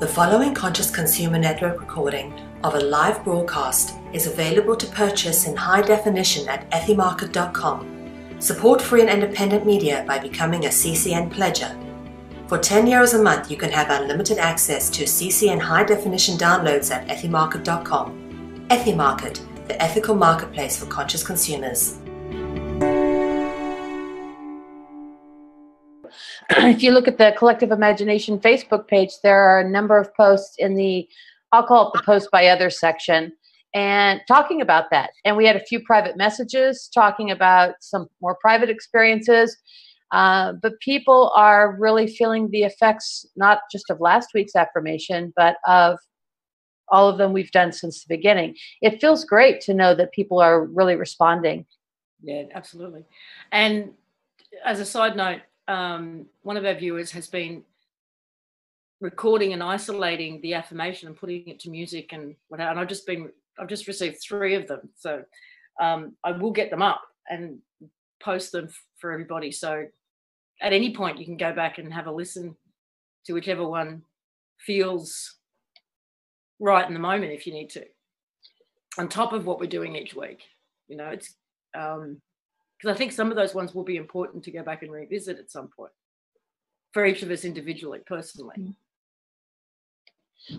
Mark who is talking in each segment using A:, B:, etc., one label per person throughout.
A: The following Conscious Consumer Network recording of a live broadcast is available to purchase in high definition at ethymarket.com. Support free and independent media by becoming a CCN pledger. For €10 a month, you can have unlimited access to CCN high definition downloads at ethymarket.com. Ethymarket, the ethical marketplace for conscious consumers.
B: If you look at the Collective Imagination Facebook page, there are a number of posts in the, I'll call it the post by others section, and talking about that. And we had a few private messages talking about some more private experiences. But people are really feeling the effects, not just of last week's affirmation, but of all of them we've done since the beginning. It feels great to know that people are really responding.
C: Yeah, absolutely. And as a side note, one of our viewers has been recording and isolating the affirmation and putting it to music and whatever. And I've just received 3 of them. So I will get them up and post them for everybody. So at any point you can go back and have a listen to whichever one feels right in the moment if you need to. On top of what we're doing each week, it's because I think some of those ones will be important to go back and revisit at some point for each of us individually, personally.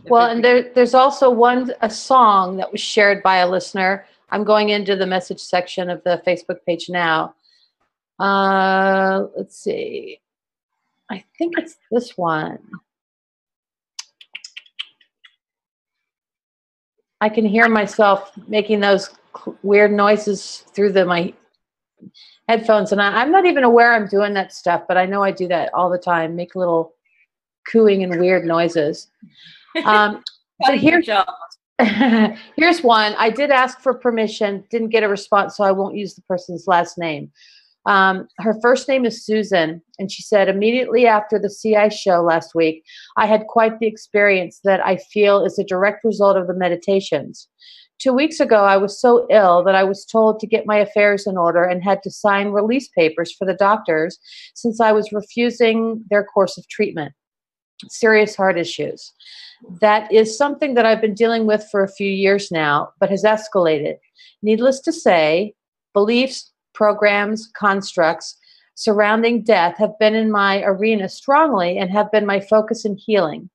B: Well, and there's also a song that was shared by a listener. I'm going into the message section of the Facebook page now. Let's see. I think it's this one. I can hear myself making those weird noises through my headphones, and I'm not even aware I'm doing that stuff, but I know I do that all the time, make little cooing and weird noises. But here's one. I did ask for permission, didn't get a response, so I won't use the person's last name. Her first name is Susan, and she said, immediately after the CI show last week, I had quite the experience that I feel is a direct result of the meditations. 2 weeks ago, I was so ill that I was told to get my affairs in order and had to sign release papers for the doctors since I was refusing their course of treatment. Serious heart issues. That is something that I've been dealing with for a few years now, but has escalated. Needless to say, beliefs, programs, constructs surrounding death have been in my arena strongly and have been my focus in healing.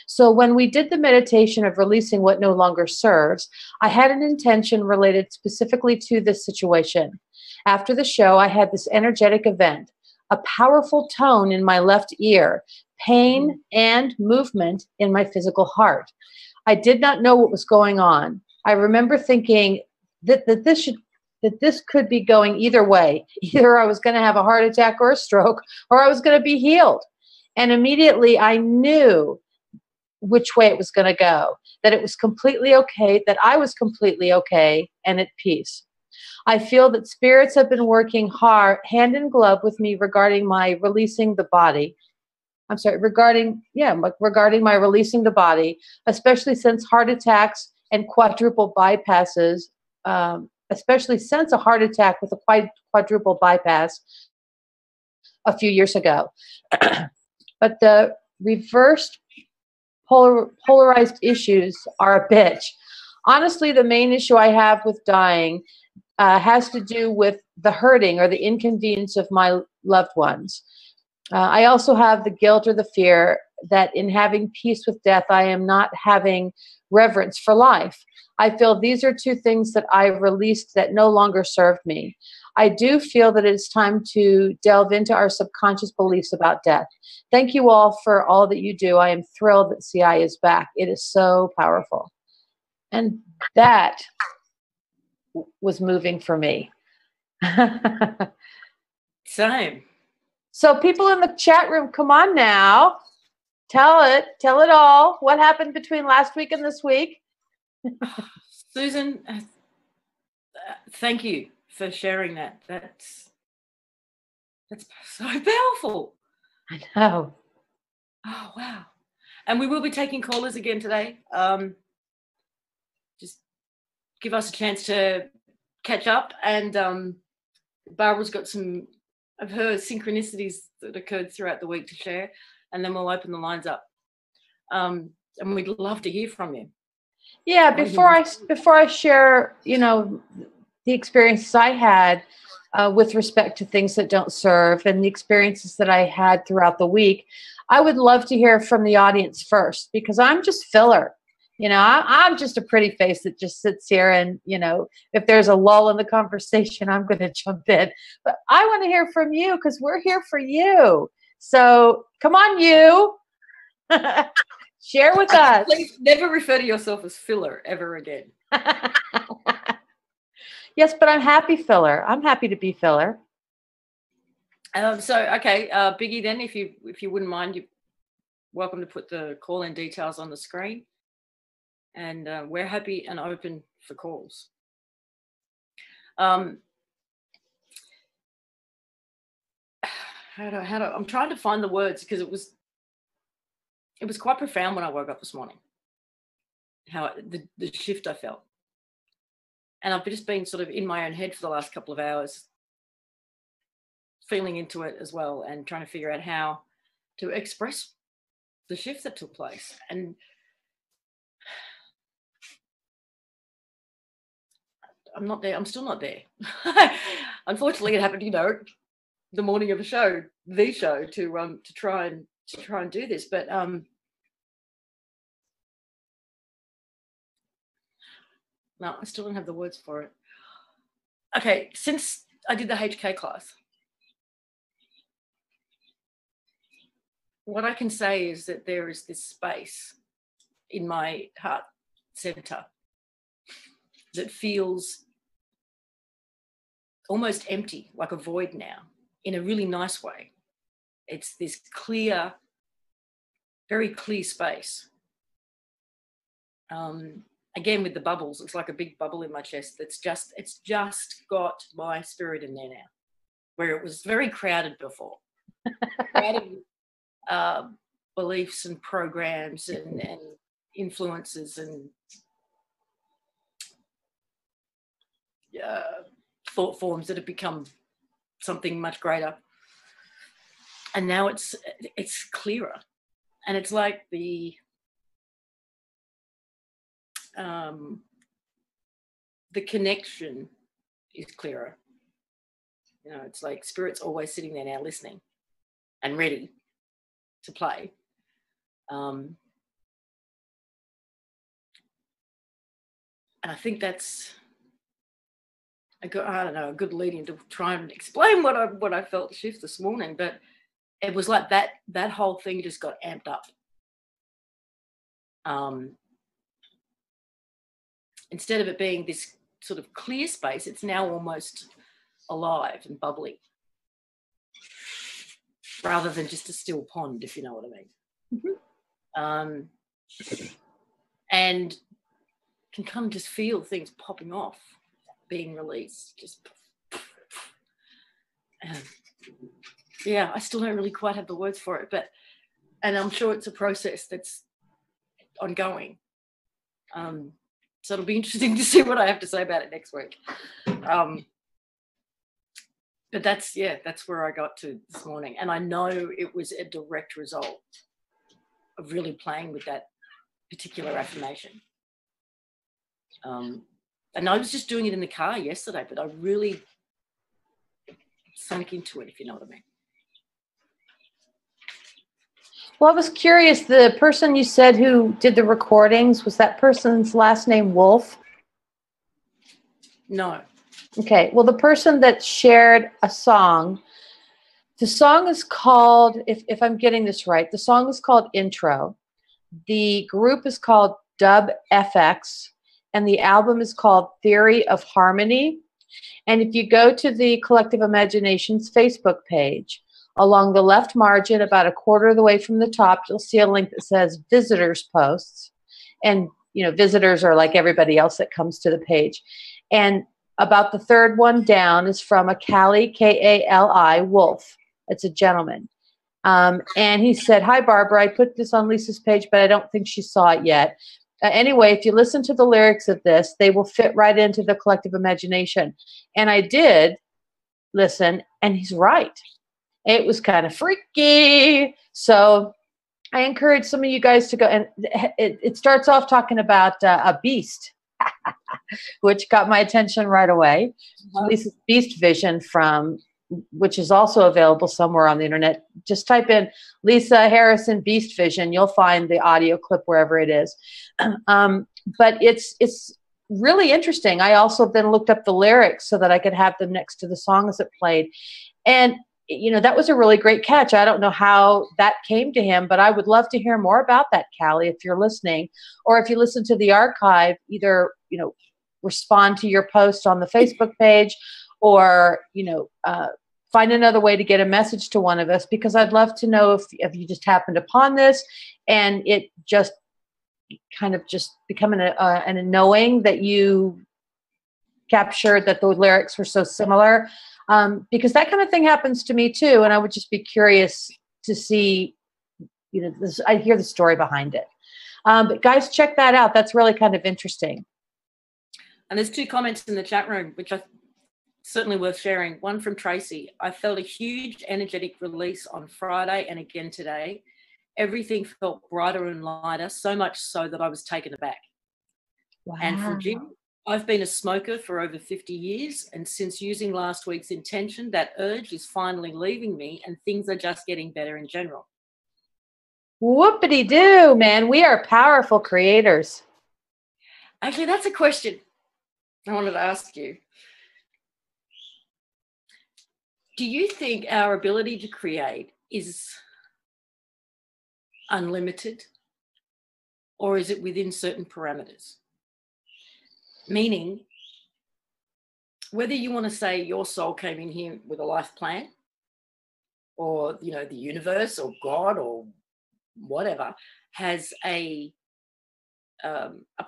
B: So when we did the meditation of releasing what no longer serves, I had an intention related specifically to this situation. After the show, I had this energetic event, a powerful tone in my left ear, pain and movement in my physical heart. I did not know what was going on. I remember thinking that this could be going either way. Either I was going to have a heart attack or a stroke, or I was going to be healed. And immediately I knew which way it was going to go, that it was completely okay, that I was completely okay and at peace. I feel that spirits have been working hard, hand in glove with me regarding my releasing the body. Regarding my releasing the body, especially since heart attacks and quadruple bypasses, especially since a heart attack with a quadruple bypass a few years ago. But the reversed polarized issues are a bitch. Honestly, the main issue I have with dying has to do with the hurting or the inconvenience of my loved ones. I also have the guilt or the fear that in having peace with death, I am not having reverence for life. I feel these are 2 things that I released that no longer served me. I do feel that it's time to delve into our subconscious beliefs about death. Thank you all for all that you do. I am thrilled that CI is back. It is so powerful. And that was moving for me.
C: Same.
B: So people in the chat room, come on now. Tell it all. What happened between last week and this week?
C: Susan, thank you for sharing that. That's so powerful.
B: I know.
C: Oh, wow. And we will be taking callers again today. Just give us a chance to catch up. And Barbara's got some of her synchronicities that occurred throughout the week to share, and then we'll open the lines up. and we'd love to hear from you.
B: Yeah, before I share, the experiences I had with respect to things that don't serve and the experiences that I had throughout the week, I would love to hear from the audience first, because I'm just filler. I'm just a pretty face that just sits here and, if there's a lull in the conversation, I'm going to jump in. But I want to hear from you, because we're here for you. So come on, you. Share with us.
C: Please never refer to yourself as filler ever again.
B: Yes, but I'm happy filler. I'm happy to be filler.
C: Okay, Biggie, then if you wouldn't mind, you're welcome to put the call-in details on the screen. And we're happy and open for calls. I'm trying to find the words, because it was quite profound when I woke up this morning, how the shift I felt. And I've just been sort of in my own head for the last couple of hours, feeling into it as well, and trying to figure out how to express the shift that took place. And I'm not there. I'm still not there. Unfortunately, it happened, the morning of the show to try and do this. But no, I still don't have the words for it. Okay, since I did the HK class, what I can say is that there is this space in my heart center that feels almost empty, like a void now, in a really nice way. It's this clear, very clear space. Again, with the bubbles, it's like a big bubble in my chest. It's just got my spirit in there now, where it was very crowded before. Crowded with beliefs and programs and influences and thought forms that have become something much greater. And now it's clearer, and it's like the connection is clearer. It's like spirit's always sitting there now, listening and ready to play. And I think that's a good lead-in to try and explain what I felt shift this morning. But it was like that whole thing just got amped up. Instead of it being this sort of clear space, it's now almost alive and bubbly, rather than just a still pond, if you know what I mean. Mm-hmm. And can kind of just feel things popping off, being released, just. Yeah, I still don't really quite have the words for it, and I'm sure it's a process that's ongoing. So it'll be interesting to see what I have to say about it next week. But that's where I got to this morning. And I know it was a direct result of really playing with that particular affirmation. And I was just doing it in the car yesterday, but I really sunk into it, if you know what I mean.
B: Well, I was curious, the person you said who did the recordings, was that person's last name Wolf?
C: No.
B: Okay. Well, the person that shared a song, the song is called, if I'm getting this right, the song is called Intro. The group is called Dub FX, and the album is called Theory of Harmony. And if you go to the Collective Imaginations Facebook page, along the left margin, about a quarter of the way from the top, you'll see a link that says Visitors Posts. And, visitors are like everybody else that comes to the page. And about the third one down is from a Kali, K-A-L-I, Wolf. It's a gentleman. And he said, "Hi, Barbara. I put this on Lisa's page, but I don't think she saw it yet. Anyway, if you listen to the lyrics of this, they will fit right into the collective imagination." And I did listen, and he's right. It was kind of freaky. So I encourage some of you guys to go, and it starts off talking about a beast, which got my attention right away. Lisa's Beast Vision which is also available somewhere on the internet. Just type in Lisa Harrison Beast Vision. You'll find the audio clip wherever it is. But it's really interesting. I also then looked up the lyrics so that I could have them next to the songs that played. And that was a really great catch. I don't know how that came to him, but I would love to hear more about that, Callie, if you're listening, or if you listen to the archive, either, respond to your post on the Facebook page, or, find another way to get a message to one of us, because I'd love to know if you just happened upon this and it just kind of just becoming a knowing that you captured that the lyrics were so similar. Because that kind of thing happens to me too. And I would just be curious to see, I hear the story behind it. But guys, check that out. That's really kind of interesting.
C: And there's 2 comments in the chat room, which are certainly worth sharing. One from Tracy. I felt a huge energetic release on Friday and again today. Everything felt brighter and lighter, so much so that I was taken aback.
B: Wow.
C: And from Jim, I've been a smoker for over 50 years, and since using last week's intention, that urge is finally leaving me and things are just getting better in general.
B: Whoopity-doo, man. We are powerful creators.
C: Actually, that's a question I wanted to ask you. Do you think our ability to create is unlimited, or is it within certain parameters? Meaning, whether you want to say your soul came in here with a life plan, or the universe or God or whatever has a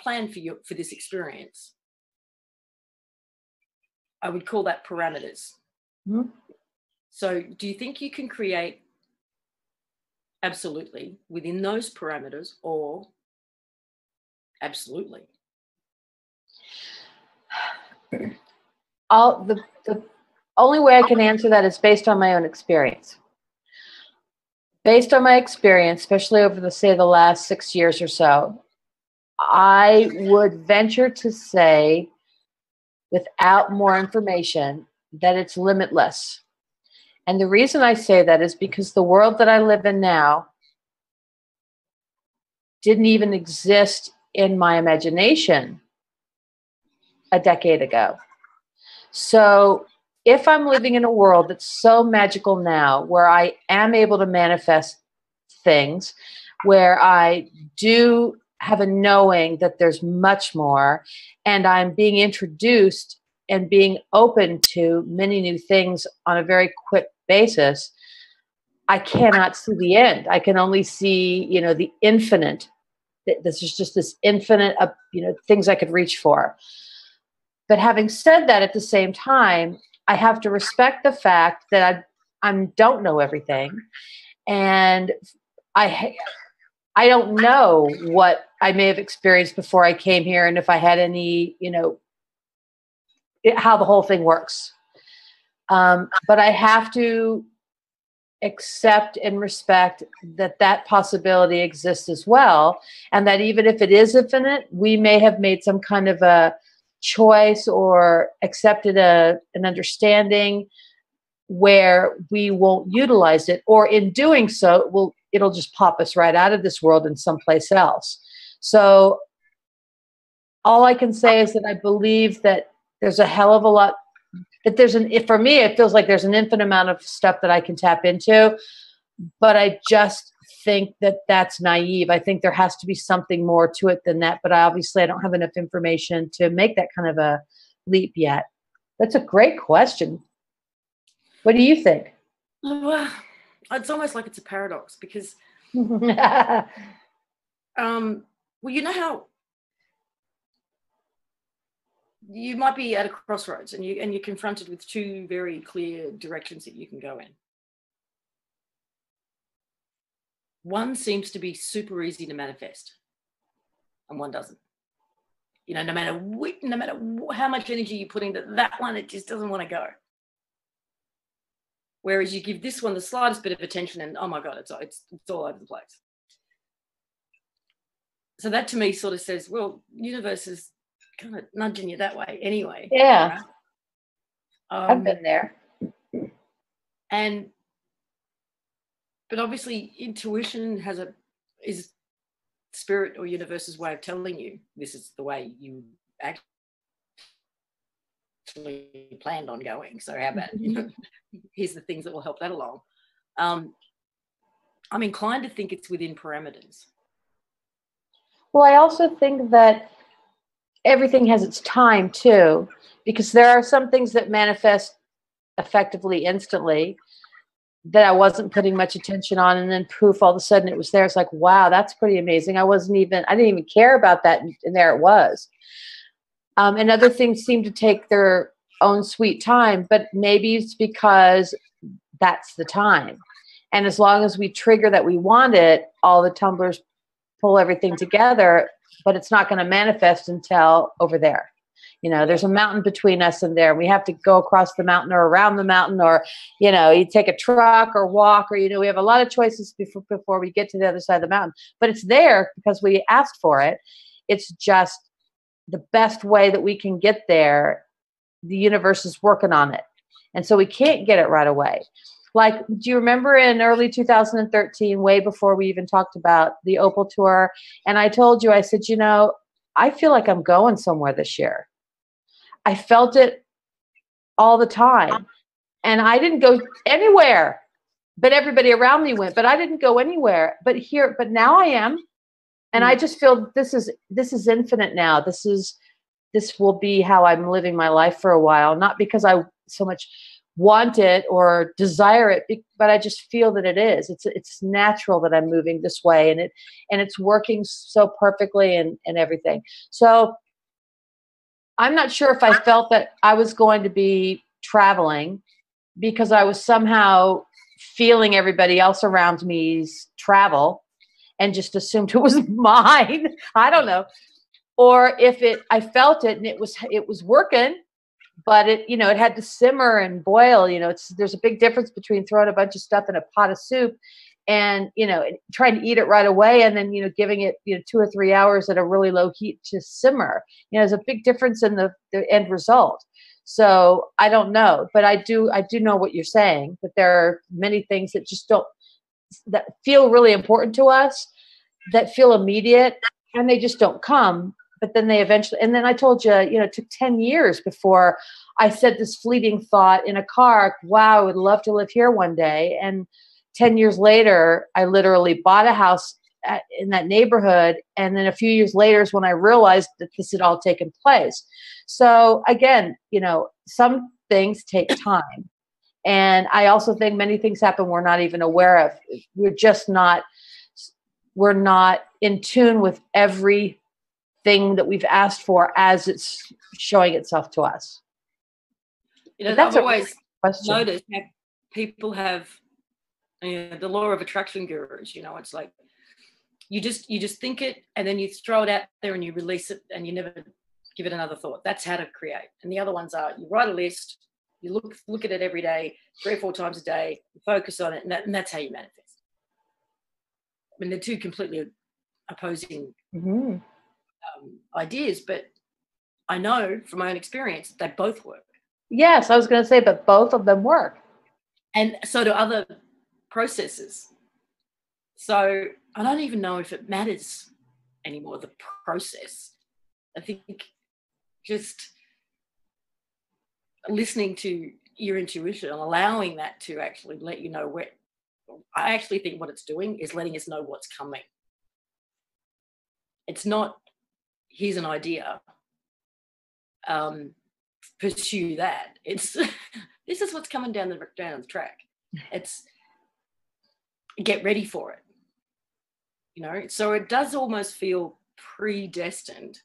C: plan for this experience, I would call that parameters.
B: Mm-hmm.
C: So do you think you can create absolutely within those parameters, or absolutely?
B: The only way I can answer that is based on my own experience. Based on my experience, especially over the last 6 years or so, I would venture to say, without more information, that it's limitless. And the reason I say that is because the world that I live in now didn't even exist in my imagination a decade ago. So if I'm living in a world that's so magical now, where I am able to manifest things, where I do have a knowing that there's much more, and I'm being introduced and being open to many new things on a very quick basis, I cannot see the end. I can only see, the infinite. This is just this infinite, things I could reach for. But having said that, at the same time, I have to respect the fact that I don't know everything, and I don't know what I may have experienced before I came here, and if I had any, how the whole thing works. But I have to accept and respect that possibility exists as well, and that even if it is infinite, we may have made some kind of a choice or accepted an understanding where we won't utilize it, or in doing so, it'll just pop us right out of this world and someplace else. So all I can say is that I believe that there's a hell of a lot, for me, it feels like there's an infinite amount of stuff that I can tap into, but I just think that that's naive. I think there has to be something more to it than that, but I don't have enough information to make that kind of a leap yet. That's a great question. What do you think?
C: Well, it's almost like it's a paradox, because how you might be at a crossroads and you're confronted with 2 very clear directions that you can go in. One seems to be super easy to manifest, and one doesn't. No matter how much energy you put into that one, it just doesn't want to go. Whereas you give this one the slightest bit of attention, and oh my God, it's all over the place. So that to me sort of says, well, universe is kind of nudging you that way anyway.
B: Yeah.
C: Right?
B: I've been there.
C: But obviously intuition is spirit or universe's way of telling you this is the way you actually planned on going. So how about, here's the things that will help that along. I'm inclined to think it's within parameters.
B: Well, I also think that everything has its time too, because there are some things that manifest effectively instantly that I wasn't putting much attention on, and then poof, all of a sudden it was there. It's like, wow, that's pretty amazing. I didn't even care about that, and there it was. And other things seem to take their own sweet time, but maybe it's because that's the time. And as long as we trigger that we want it, all the tumblers pull everything together, but it's not going to manifest until over there. There's a mountain between us and there. We have to go across the mountain or around the mountain, or, you take a truck or walk, or, we have a lot of choices before we get to the other side of the mountain, but it's there because we asked for it. It's just the best way that we can get there. The universe is working on it. And so we can't get it right away. Like, do you remember in early 2013, way before we even talked about the Opal tour? And I told you, I said, I feel like I'm going somewhere this year. I felt it all the time. And I didn't go anywhere, but everybody around me went, but I didn't go anywhere. But now I am. And I just feel this is infinite now. This will be how I'm living my life for a while, not because I so much want it or desire it, but I just feel that it is. It's natural that I'm moving this way, and it's working so perfectly and everything. So I'm not sure if I felt that I was going to be traveling because I was somehow feeling everybody else around me's travel and just assumed it was mine. I don't know. Or if I felt it and it was working, but it had to simmer and boil. There's a big difference between throwing a bunch of stuff in a pot of soup and, trying to eat it right away and then, giving it, 2 or 3 hours at a really low heat to simmer. There's a big difference in the end result. So I don't know, but I do know what you're saying, that there are many things that feel really important to us, that feel immediate, and they just don't come. But then they eventually, and then I told you, it took 10 years before I said this fleeting thought in a car, wow, I would love to live here one day. And 10 years later, I literally bought a house in that neighborhood. And then a few years later is when I realized that this had all taken place. So again, some things take time. And I also think many things happen we're not even aware of. We're not in tune with every thing that we've asked for as it's showing itself to us.
C: I've always noticed that people have the law of attraction gurus. It's like you just think it and then you throw it out there and you release it and you never give it another thought. That's how to create. And the other ones are you write a list, you look at it every day, 3 or 4 times a day, you focus on it, and that's how you manifest. I mean, they're two completely opposing ideas, but I know from my own experience they both work.
B: Yes, I was going to say, but both of them work.
C: And so do other processes. So I don't even know if it matters anymore, the process. I think just listening to your intuition and allowing that to actually let you know where, I actually think what it's doing is letting us know what's coming. It's not, here's an idea, pursue that. It's this is what's coming down the track. It's get ready for it. So it does almost feel predestined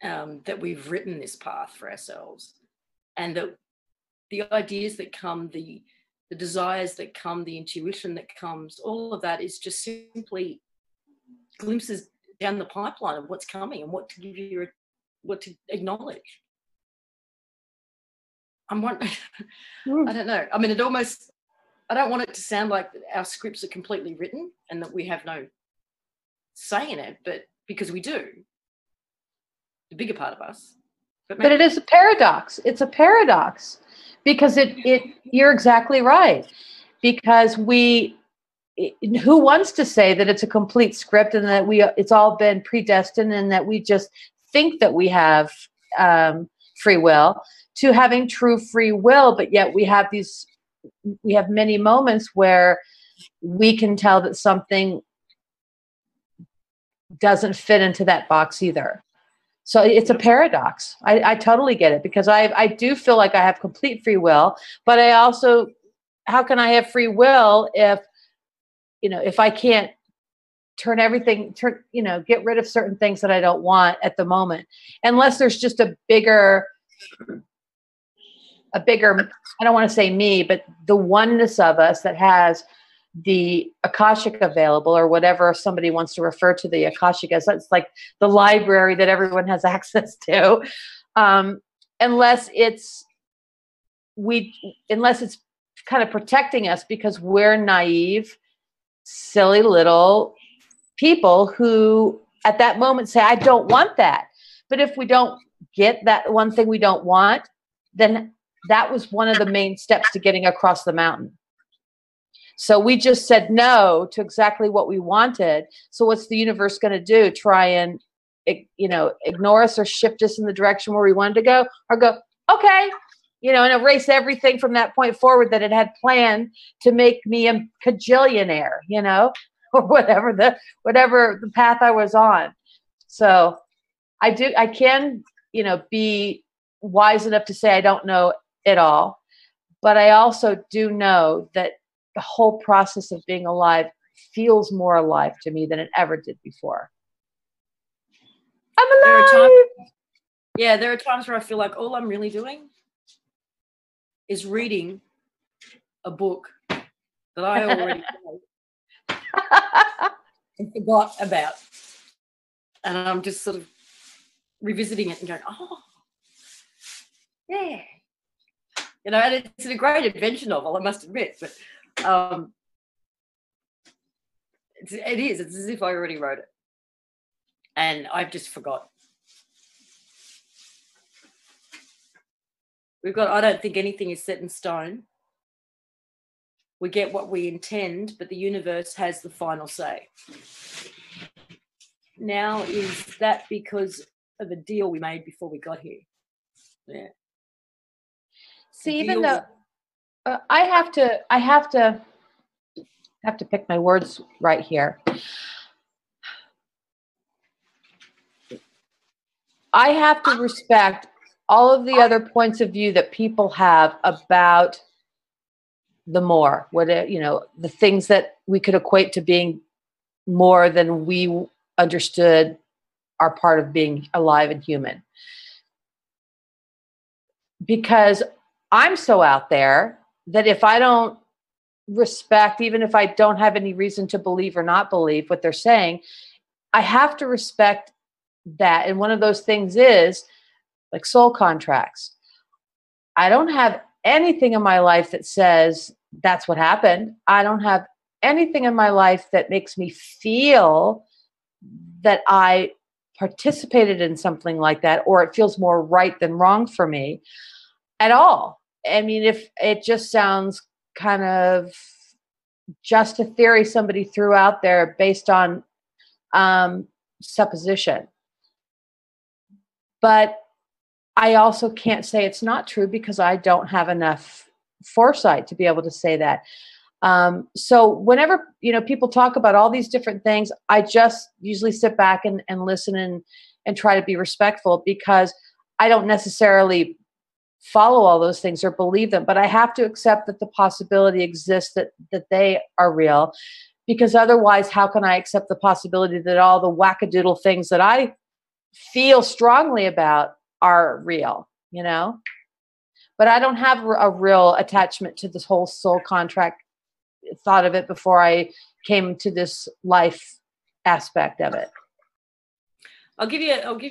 C: that we've written this path for ourselves, and that the ideas that come, the desires that come, the intuition that comes, all of that is just simply glimpses down the pipeline of what's coming and what to give you, what to acknowledge. I don't know. I mean, I don't want it to sound like our scripts are completely written and that we have no saying it, but because we do, the bigger part of us.
B: But it is a paradox. It's a paradox because you're exactly right. Because who wants to say that it's a complete script and that it's all been predestined and that we just think that we have free will, to having true free will, but yet we have many moments where we can tell that something doesn't fit into that box either. So it's a paradox. I totally get it, because I do feel like I have complete free will, but I also, how can I have free will if I can't get rid of certain things that I don't want at the moment, unless there's just a bigger, I don't want to say me, but the oneness of us that has the Akashic available, or whatever somebody wants to refer to the Akashic as. It's like the library that everyone has access to. Unless it's kind of protecting us because we're naive, silly little people who at that moment say, I don't want that. But if we don't get that one thing we don't want, then that was one of the main steps to getting across the mountain. So we just said no to exactly what we wanted. So what's the universe going to do? Try and, ignore us or shift us in the direction where we wanted to go, or go, okay, and erase everything from that point forward that it had planned to make me a cajillionaire, or whatever the path I was on. So I can, be wise enough to say I don't know it all, but I also do know that the whole process of being alive feels more alive to me than it ever did before. I'm alive.
C: There are times where I feel like all I'm really doing is reading a book that I already know and forgot about. And I'm just sort of revisiting it and going, oh, yeah. And it's a great adventure novel, I must admit, but it is. It's as if I already wrote it. And I've just forgot. I don't think anything is set in stone. We get what we intend, but the universe has the final say. Now, is that because of a deal we made before we got here? Yeah.
B: See, even though I have to pick my words right here. I have to respect all of the other points of view that people have about the more, the things that we could equate to being more than we understood are part of being alive and human. Because I'm so out there that if I don't respect, even if I don't have any reason to believe or not believe what they're saying, I have to respect that. And one of those things is like soul contracts. I don't have anything in my life that says that's what happened. I don't have anything in my life that makes me feel that I participated in something like that, or it feels more right than wrong for me at all. I mean, if it just sounds kind of just a theory somebody threw out there based on supposition. But I also can't say it's not true because I don't have enough foresight to be able to say that. So whenever, people talk about all these different things, I just usually sit back and listen and try to be respectful, because I don't necessarily follow all those things or believe them, but I have to accept that the possibility exists that they are real, because otherwise, how can I accept the possibility that all the wackadoodle things that I feel strongly about are real, But I don't have a real attachment to this whole soul contract thought of it before I came to this life aspect of it.
C: I'll give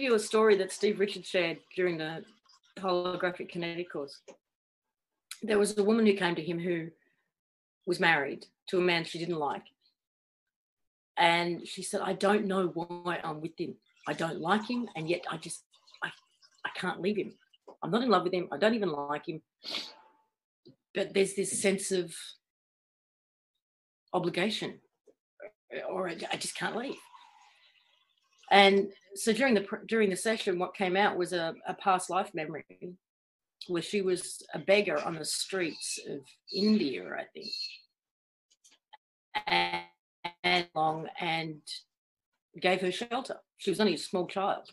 C: you a story that Steve Richards shared during the holographic kinetic course. There was a woman who came to him who was married to a man she didn't like, And she said, I don't know why I'm with him. I don't like him, and yet I can't leave him. I'm not in love with him. I don't even like him. But there's this sense of obligation, or I just can't leave. And so during the session, what came out was a past life memory where she was a beggar on the streets of India, I think, and gave her shelter. She was only a small child,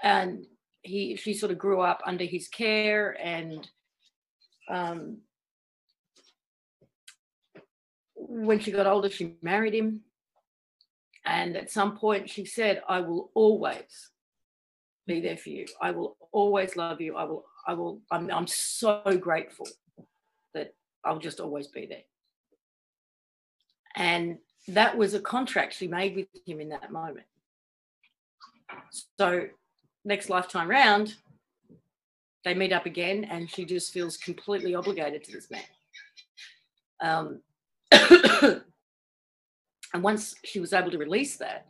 C: and she sort of grew up under his care, and when she got older, she married him. And at some point she said, I will always be there for you. I will always love you. I'm so grateful that I'll just always be there. And that was a contract she made with him in that moment. So next lifetime round, they meet up again, and she just feels completely obligated to this man. And once she was able to release that,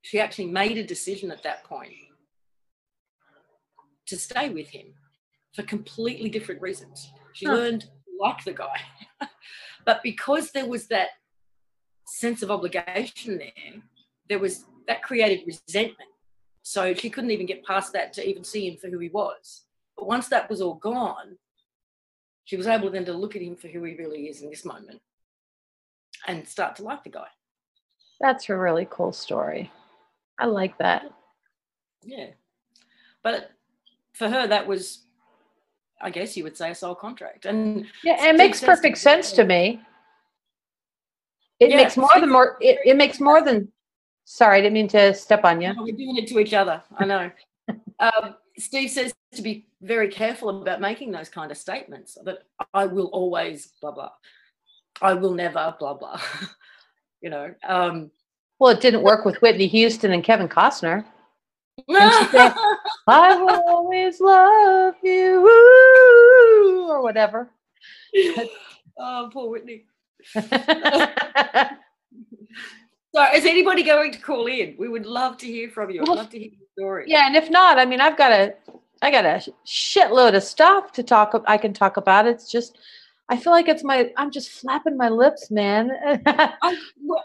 C: she actually made a decision at that point to stay with him for completely different reasons. She learned to like the guy. But because there was that sense of obligation that created resentment. So she couldn't even get past that to even see him for who he was. But once that was all gone, she was able then to look at him for who he really is in this moment and start to like the guy.
B: That's a really cool story. I like that.
C: Yeah. But for her, that was, I guess you would say, a soul contract. And
B: yeah, it makes perfect sense to me. It makes more than, sorry, I didn't mean to step on you.
C: No, we're doing it to each other. I know. Steve says to be very careful about making those kind of statements, that I will always blah, blah. I will never blah, blah.
B: Well, it didn't work with Whitney Houston and Kevin Costner. Said, I will always love you, or whatever.
C: Oh, poor Whitney. So is anybody going to call in? We would love to hear from you. I'd love to hear your story.
B: Yeah, and if not, I mean, I got a shitload of stuff to talk. I can talk about. It's just, I feel like I'm just flapping my lips, man.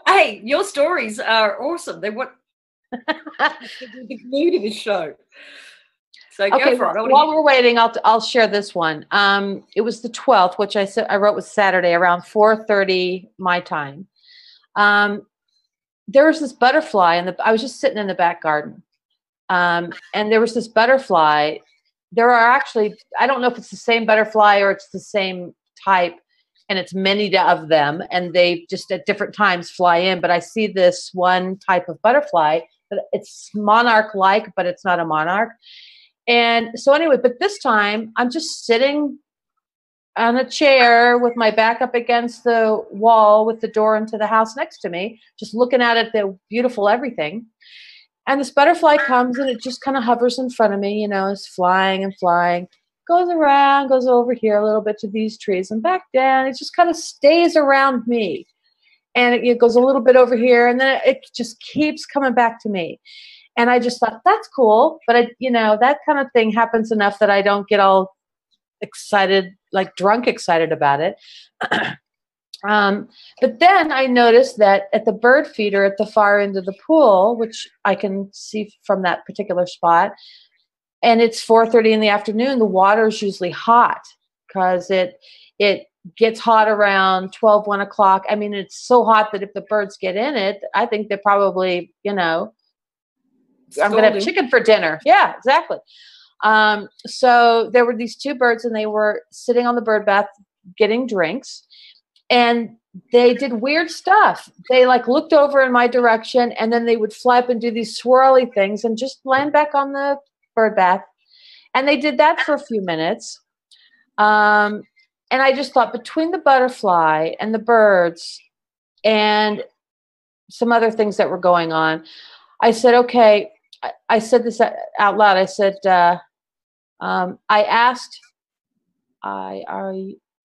C: Hey, your stories are awesome. They're what the mood of this show. So go for it.
B: While we're waiting, I'll share this one. It was the 12th, which I wrote was Saturday around 4:30 my time. There was this butterfly, I was just sitting in the back garden, and there was this butterfly. There are actually, I don't know if it's the same butterfly or it's the same type, and it's many of them, and they just at different times fly in. But I see this one type of butterfly, it's monarch-like, but it's not a monarch. And so anyway, but this time I'm just sitting on a chair with my back up against the wall with the door into the house next to me, just looking at it, the beautiful everything. And this butterfly comes and it just kind of hovers in front of me, it's flying and flying, goes around, goes over here a little bit to these trees and back down. It just kind of stays around me. And it goes a little bit over here, and then it just keeps coming back to me. And I just thought, that's cool. But, that kind of thing happens enough that I don't get all excited, like drunk excited about it. But then I noticed that at the bird feeder at the far end of the pool, which I can see from that particular spot, and it's 4:30 in the afternoon, the water is usually hot because it gets hot around 12, 1 o'clock. I mean, it's so hot that if the birds get in it, I think they're probably, I'm going to have chicken for dinner. Yeah, exactly. So there were these two birds, and they were sitting on the bird bath getting drinks, and they did weird stuff. They looked over in my direction, and then they would fly up and do these swirly things and just land back on the bird bath. And they did that for a few minutes. And I just thought, between the butterfly and the birds and some other things that were going on, I said, okay, I said this out loud. I said, I asked,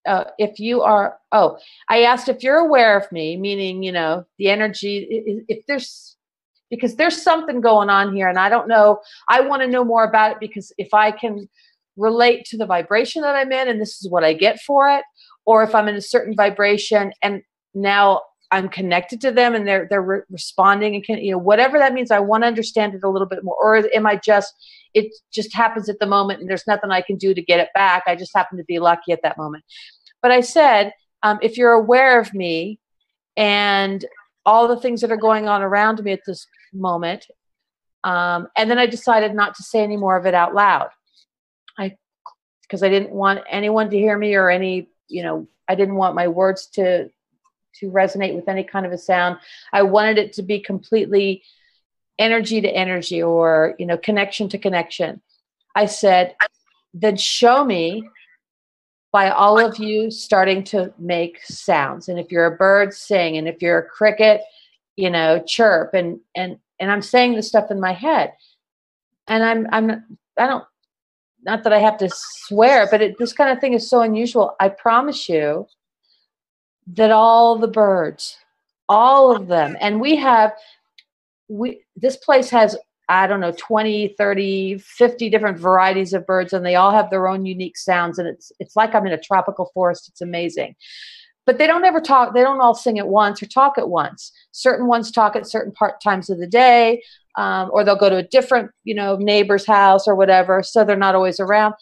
B: if you are, oh, I asked if you're aware of me, meaning, you know, the energy, if there's, because there's something going on here and I don't know, I want to know more about it, because if I can relate to the vibration that I'm in and this is what I get for it, or if I'm in a certain vibration and now I'm connected to them and they're responding and can, you know, whatever that means, I want to understand it a little bit more. Or am I just, it just happens at the moment and there's nothing I can do to get it back. I just happen to be lucky at that moment. But I said, if you're aware of me and all the things that are going on around me at this moment, and then I decided not to say any more of it out loud. Because I didn't want anyone to hear me or any, you know, I didn't want my words to resonate with any kind of a sound. I wanted it to be completely energy to energy, or, you know, connection to connection. I said, then show me by all of you starting to make sounds. And if you're a bird, sing. And if you're a cricket, you know, chirp. And I'm saying this stuff in my head. And I don't, not that I have to swear, but this kind of thing is so unusual. I promise you that all the birds, all of them, and this place has, I don't know, 20, 30, 50 different varieties of birds, and they all have their own unique sounds. And it's like I'm in a tropical forest. It's amazing. But they don't ever talk. They don't all sing at once or talk at once. Certain ones talk at certain times of the day, or they'll go to a different, you know, neighbor's house or whatever. So they're not always around.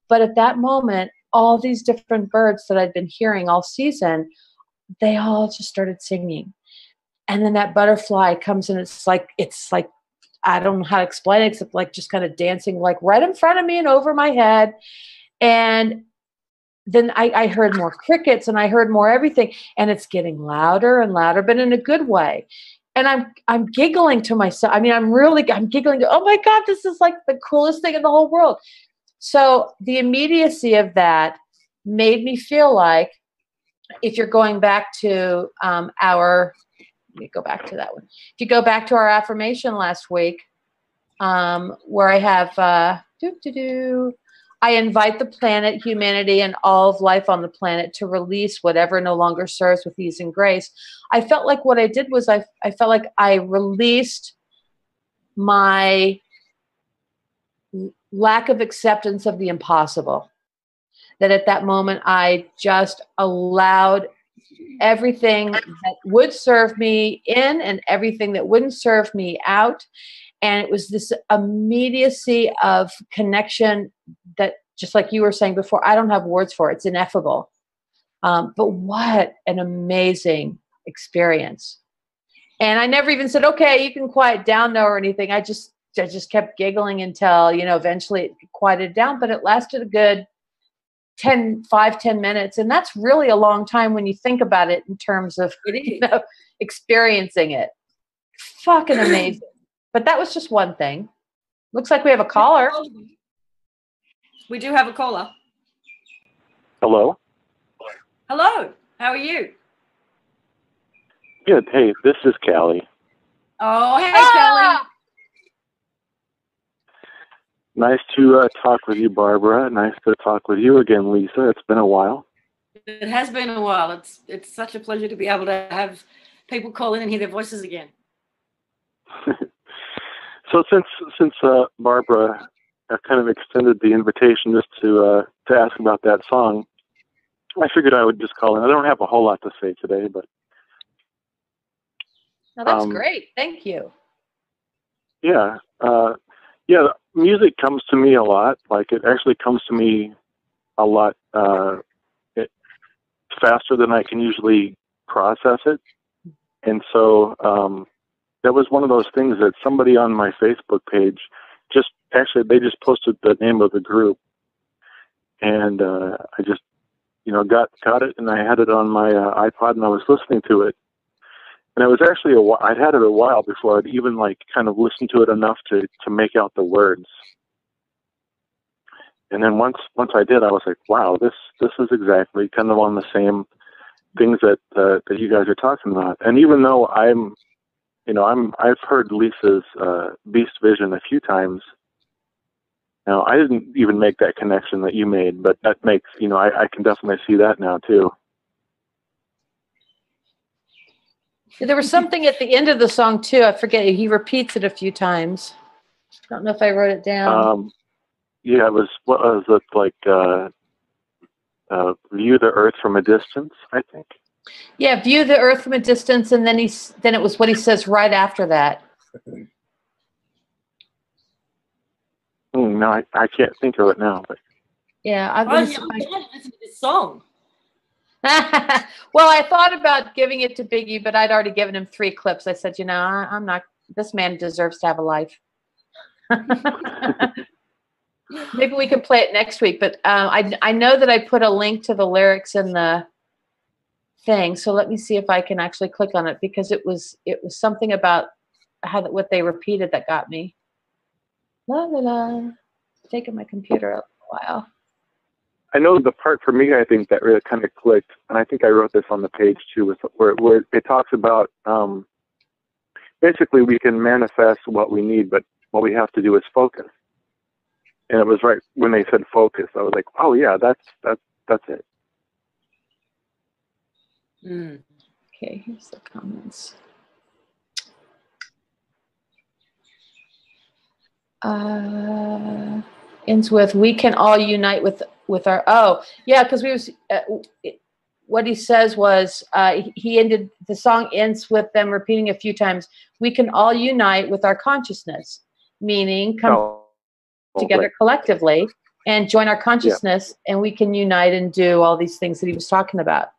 B: But at that moment, all these different birds that I'd been hearing all season, they all just started singing. And then that butterfly comes and it's like, I don't know how to explain it, except like just kind of dancing like right in front of me and over my head. And then I heard more crickets and I heard more everything, and it's getting louder and louder, but in a good way. And I'm giggling to myself. I mean, I'm giggling to, oh my God, this is like the coolest thing in the whole world. So the immediacy of that made me feel like, if you're going back to let me go back to that one. If you go back to our affirmation last week, where I have, I invite the planet, humanity, and all of life on the planet to release whatever no longer serves with ease and grace. I felt like what I did was I felt like I released my lack of acceptance of the impossible. That at that moment, I just allowed everything that would serve me in and everything that wouldn't serve me out. And it was this immediacy of connection that, just like you were saying before, I don't have words for it. It's ineffable. But what an amazing experience. And I never even said, okay, you can quiet down now or anything. I just kept giggling until, you know, eventually it quieted down, but it lasted a good 10 minutes. And that's really a long time when you think about it in terms of, you know, experiencing it. Fucking amazing. But that was just one thing. Looks like we have a caller.
C: We do have a caller.
D: Hello.
C: Hello. How are you?
D: Good. Hey, this is Callie.
C: Oh, hey, Kelly.
D: Nice to talk with you, Barbara. Nice to talk with you again, Lisa. It's been a while.
C: It has been a while. It's such a pleasure to be able to have people call in and hear their voices again.
D: So since Barbara kind of extended the invitation just to ask about that song, I figured I would just call in. I don't have a whole lot to say today, but
B: no, that's great. Thank you.
D: Yeah. Yeah, music comes to me a lot. Like, it actually comes to me a lot faster than I can usually process it. And so that was one of those things that somebody on my Facebook page they just posted the name of the group. And I just, got it, and I had it on my iPod, and I was listening to it. And it was actually I'd had it a while before I'd even kind of listened to it enough to make out the words. And then once I did, I was like, wow, this is exactly kind of on the same things that you guys are talking about. And even though I've heard Lisa's Beast Vision a few times, Now, I didn't even make that connection that you made, but that makes, I can definitely see that now too.
B: There was something at the end of the song too. I forget. He repeats it a few times. I don't know if I wrote it down.
D: Yeah, what was it like? View the earth from a distance, I think.
B: Yeah, view the earth from a distance, and then it was what he says right after that.
D: No, I can't think of it now. But
B: yeah,
C: I'm glad to listen to this song.
B: Well, I thought about giving it to Biggie, but I'd already given him 3 clips. I said, I'm not. This man deserves to have a life. Maybe we can play it next week. But I know that I put a link to the lyrics in the thing. So let me see if I can actually click on it, because it was something about what they repeated that got me. La la la. Taking my computer up a while.
D: I know the part for me, I think that really kind of clicked, and I think I wrote this on the page too, where it talks about basically we can manifest what we need, but what we have to do is focus. And it was right when they said focus, I was like, oh yeah, that's it.
B: Okay, here's the comments. Ends with, we can all unite with our, because what he says was, the song ends with them repeating a few times, we can all unite with our consciousness, meaning come together collectively and join our consciousness, and we can unite and do all these things that he was talking about.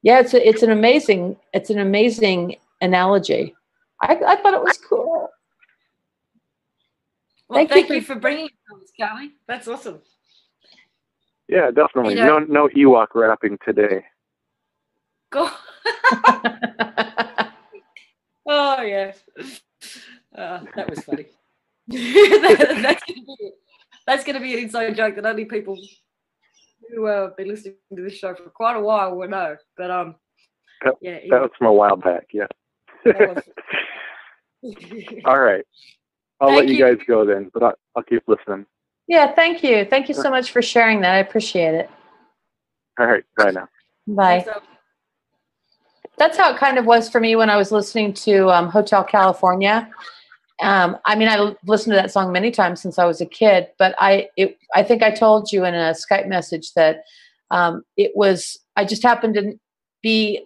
B: Yeah, it's an amazing analogy. I thought it was cool.
C: Well, thank you for bringing it to us, Carly. That's awesome.
D: Yeah, definitely. No Ewok rapping today.
C: Go. Oh yeah, that was funny. That's gonna be an inside joke that only people who have been listening to this show for quite a while will know. But
D: that was from a while back. Yeah. All right. I'll let you guys go then, but I'll keep listening.
B: Yeah, thank you. Thank you so much for sharing that. I appreciate it.
D: All right. Bye now.
B: Bye. That's how it kind of was for me when I was listening to Hotel California. I listened to that song many times since I was a kid, but I think I told you in a Skype message that I just happened to be,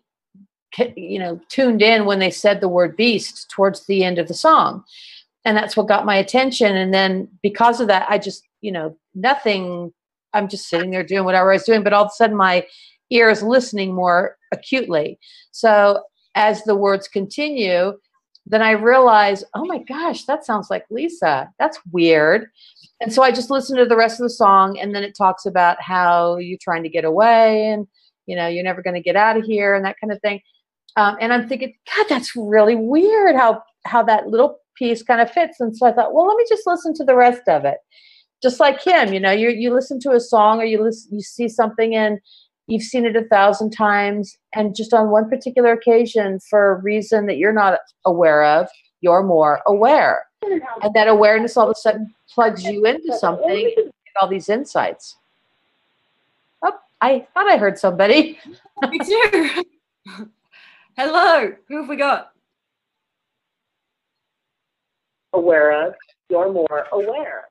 B: tuned in when they said the word beast towards the end of the song. And that's what got my attention. And then because of that, I just, nothing, I'm just sitting there doing whatever I was doing, but all of a sudden my ear is listening more acutely. So as the words continue, then I realize, oh my gosh, that sounds like Lisa. That's weird. And so I just listened to the rest of the song, and then it talks about how you're trying to get away and, you're never going to get out of here and that kind of thing. And I'm thinking, God, that's really weird how that little piece kind of fits. And so I thought, well, let me just listen to the rest of it. Just like him, you listen to a song, or you see something and you've seen it 1,000 times, and just on one particular occasion, for a reason that you're not aware of, you're more aware. And that awareness all of a sudden plugs you into something and you get all these insights. Oh, I thought I heard somebody.
C: Me too. Hello, who have we got?
E: Aware of, you're more aware.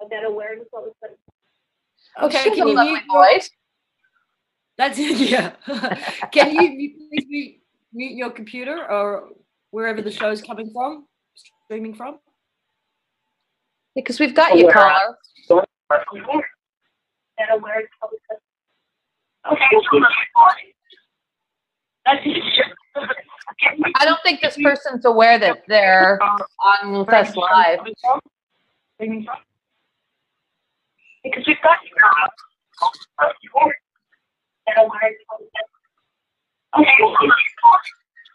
E: And that awareness all of a sudden.
C: Okay, can you mute your voice? That's it, yeah. Can you please mute your computer or wherever the show's coming from, streaming from?
B: Because we've got you, caller.
E: That awareness all of a sudden.
B: I don't think this person's aware that they're on with us live.
E: Because we've got you.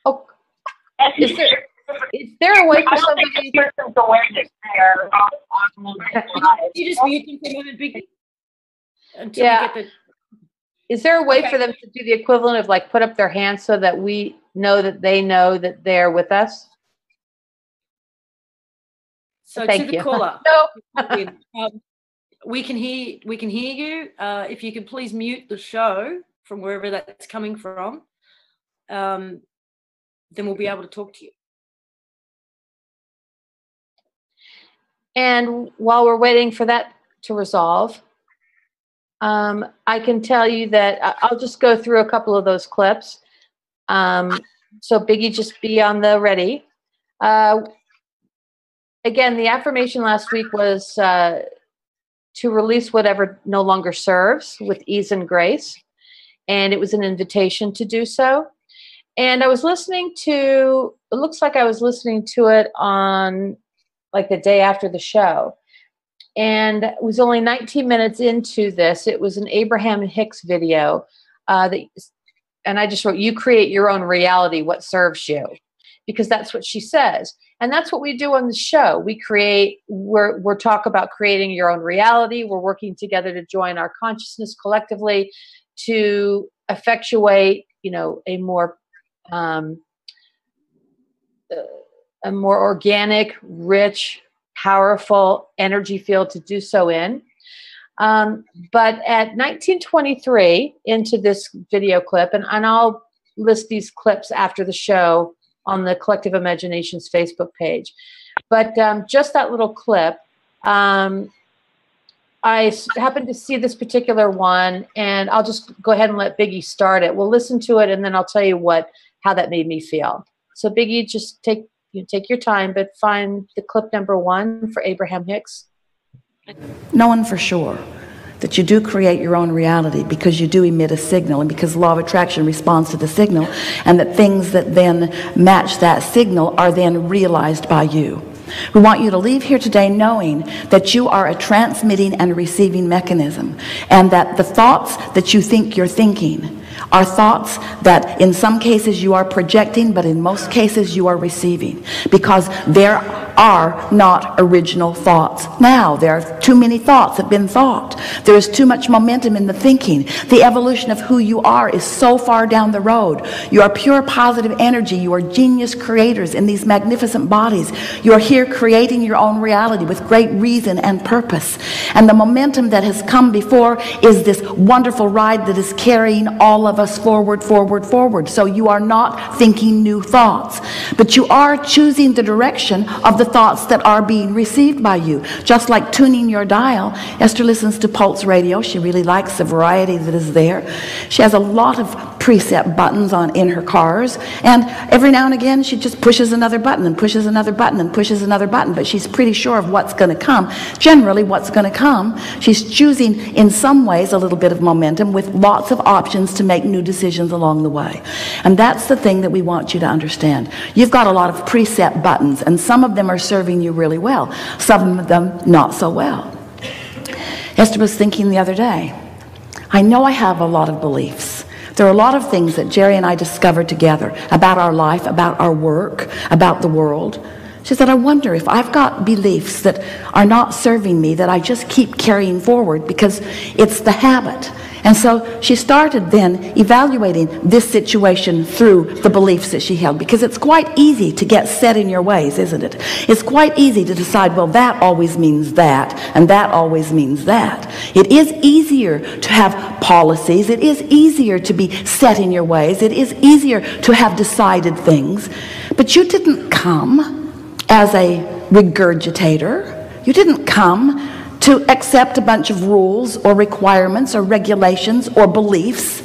B: Oh, is there a way for somebody?
C: You just mute them for a minute, Biggie? Until
B: yeah.
C: we get the.
B: Is there a way for them to do the equivalent of like put up their hands so that we know that they know that they're with us?
C: So
B: Thank
C: to the
B: you.
C: caller,
B: No.
C: we can hear you. If you could please mute the show from wherever that's coming from, then we'll be able to talk to you.
B: And while we're waiting for that to resolve, I can tell you that I'll just go through a couple of those clips. So Biggie, just be on the ready. Again, the affirmation last week was to release whatever no longer serves with ease and grace. And it was an invitation to do so. And I was listening to, it looks like I was listening to it on like the day after the show. And it was only 19 minutes into this. It was an Abraham Hicks video and I just wrote, you create your own reality, what serves you, because that's what she says. And that's what we do on the show. We're talk about creating your own reality. We're working together to join our consciousness collectively to effectuate, a more organic, rich, powerful energy field to do so in. But at 1923 into this video clip, and I'll list these clips after the show on the Collective Imaginations Facebook page. But just that little clip, I happened to see this particular one, and I'll just go ahead and let Biggie start it. We'll listen to it, and then I'll tell you how that made me feel. So Biggie, just take your time, but find the clip number 1 for Abraham Hicks.
F: Knowing for sure that you do create your own reality because you do emit a signal, and because law of attraction responds to the signal, and that things that then match that signal are then realized by you. We want you to leave here today knowing that you are a transmitting and receiving mechanism, and that the thoughts that you think you're thinking are thoughts that in some cases you are projecting, but in most cases you are receiving, because there are not original thoughts. Now there are too many thoughts that have been thought. There is too much momentum in the thinking. The evolution of who you are is so far down the road. You are pure positive energy. You are genius creators in these magnificent bodies. You are here creating your own reality with great reason and purpose. And the momentum that has come before is this wonderful ride that is carrying all of us forward, forward, forward. So you are not thinking new thoughts, but you are choosing the direction of the thoughts that are being received by you. Just like tuning your dial. Esther listens to Pulse Radio. She really likes the variety that is there. She has a lot of preset buttons in her cars, and every now and again she just pushes another button and pushes another button and pushes another button, but she's pretty sure of what's going to come. Generally what's going to come, she's choosing in some ways a little bit of momentum with lots of options to make new decisions along the way. And that's the thing that we want you to understand. You've got a lot of preset buttons, and some of them are serving you really well, some of them not so well. Esther was thinking the other day, I know I have a lot of beliefs. There are a lot of things that Jerry and I discovered together about our life, about our work, about the world. She said, I wonder if I've got beliefs that are not serving me, that I just keep carrying forward because it's the habit. And so she started then evaluating this situation through the beliefs that she held, because it's quite easy to get set in your ways, isn't it? It's quite easy to decide, well, that always means that, and that always means that. It is easier to have policies. It is easier to be set in your ways. It is easier to have decided things. But you didn't come as a regurgitator. You didn't come to accept a bunch of rules or requirements or regulations or beliefs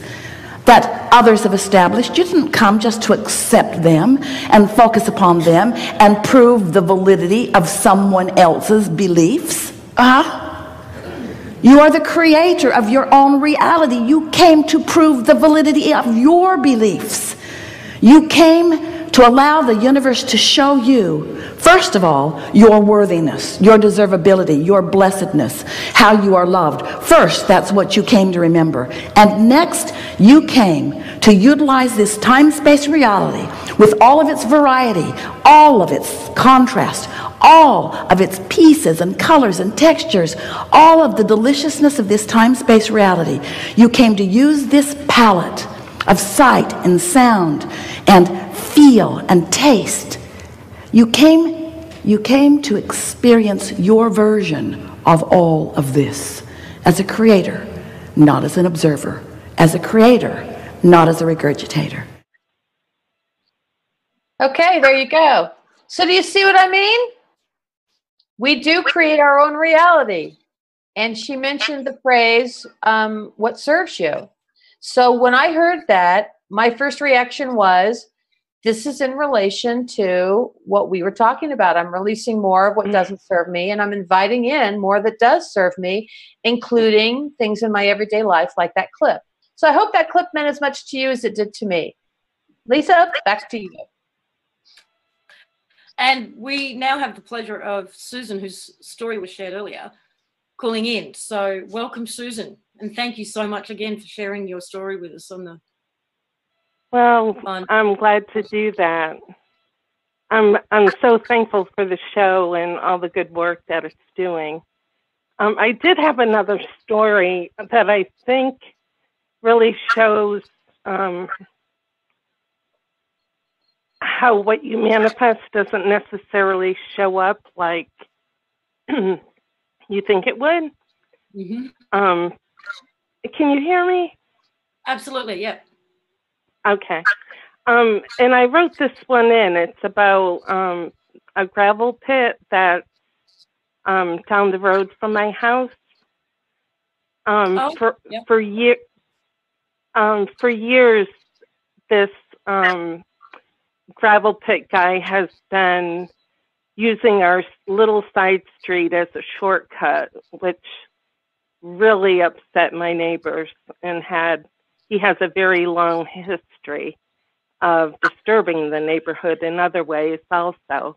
F: that others have established. You didn't come just to accept them and focus upon them and prove the validity of someone else's beliefs. You are the creator of your own reality. You came to prove the validity of your beliefs. You came to allow the universe to show you, first of all, your worthiness, your deservability, your blessedness, how you are loved. First, that's what you came to remember. And next, you came to utilize this time-space reality with all of its variety, all of its contrast, all of its pieces and colors and textures, all of the deliciousness of this time-space reality. You came to use this palette of sight and sound and feel and taste. You came You came to experience your version of all of this as a creator, not as an observer, as a creator, not as a regurgitator.
B: Okay, there you go. So do you see what I mean? We do create our own reality. And she mentioned the phrase, what serves you. So when I heard that, my first reaction was, this is in relation to what we were talking about. I'm releasing more of what doesn't serve me, and I'm inviting in more that does serve me, including things in my everyday life like that clip. So I hope that clip meant as much to you as it did to me. Lisa, back to you.
C: And we now have the pleasure of Susan, whose story was shared earlier, calling in. So welcome, Susan. And thank you so much again for sharing your story with us on the
G: I'm glad to do that. I'm so thankful for the show and all the good work that it's doing. I did have another story that I think really shows how what you manifest doesn't necessarily show up like you think it would.
C: Mm-hmm.
G: Can you hear me?
C: Absolutely, yeah.
G: Okay. And I wrote this one in. It's about a gravel pit that's down the road from my house. For years, this gravel pit guy has been using our little side street as a shortcut, which really upset my neighbors, and he has a very long history of disturbing the neighborhood in other ways also.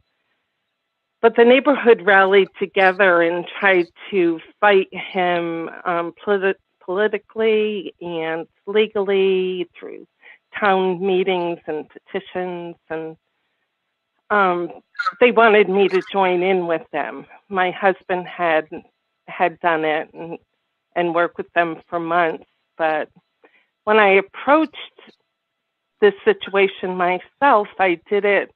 G: But the neighborhood rallied together and tried to fight him politically and legally through town meetings and petitions, and they wanted me to join in with them. My husband had done it and worked with them for months, but when I approached this situation myself, I did it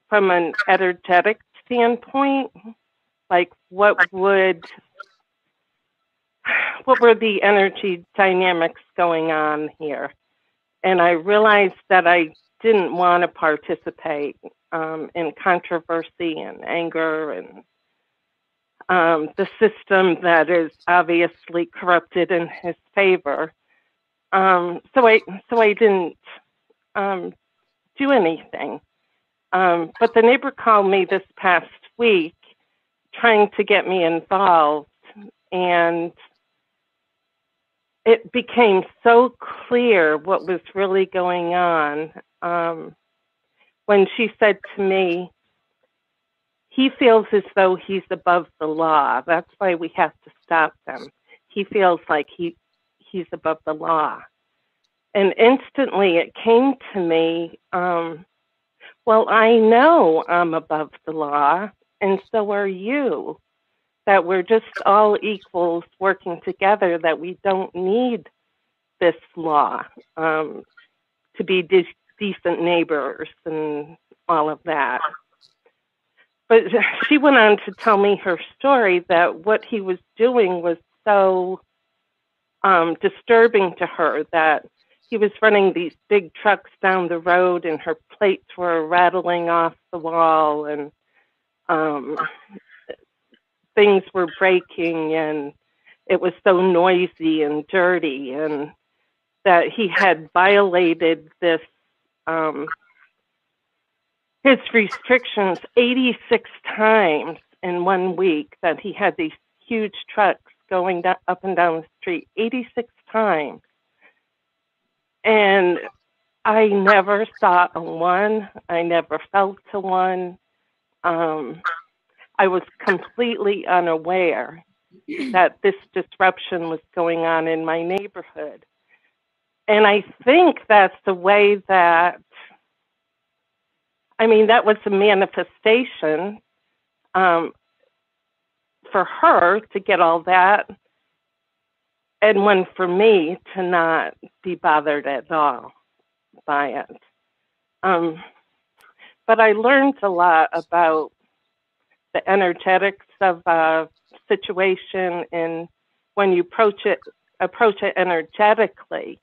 G: from an energetic standpoint. Like, what were the energy dynamics going on here? And I realized that I didn't want to participate in controversy and anger and the system that is obviously corrupted in his favor. So I didn't do anything. But the neighbor called me this past week trying to get me involved, and it became so clear what was really going on when she said to me, he feels as though he's above the law. That's why we have to stop them. He feels like he's above the law. And instantly it came to me, well, I know I'm above the law, and so are you. That we're just all equals working together, that we don't need this law to be decent neighbors and all of that. But she went on to tell me her story, that what he was doing was so disturbing to her, that he was running these big trucks down the road and her plates were rattling off the wall, and things were breaking, and it was so noisy and dirty, and that he had violated this his restrictions 86 times in 1 week, that he had these huge trucks going up and down the street 86 times. And I never saw a one. I never felt a one. I was completely unaware that this disruption was going on in my neighborhood. And I think that's the way that, I mean, that was a manifestation for her to get all that, and one for me to not be bothered at all by it. But I learned a lot about the energetics of a situation, and when you approach it energetically,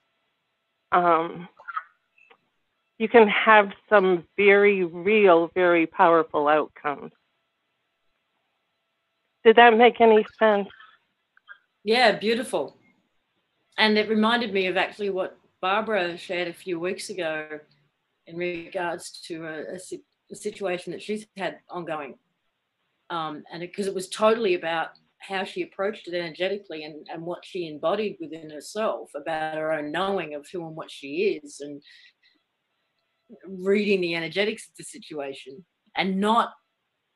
G: you can have some very real, very powerful outcomes. Did that make any sense?
C: Yeah, beautiful. And it reminded me of actually what Barbara shared a few weeks ago in regards to a situation that she's had ongoing. And because it was totally about how she approached it energetically and what she embodied within herself about her own knowing of who and what she is, and reading the energetics of the situation, and not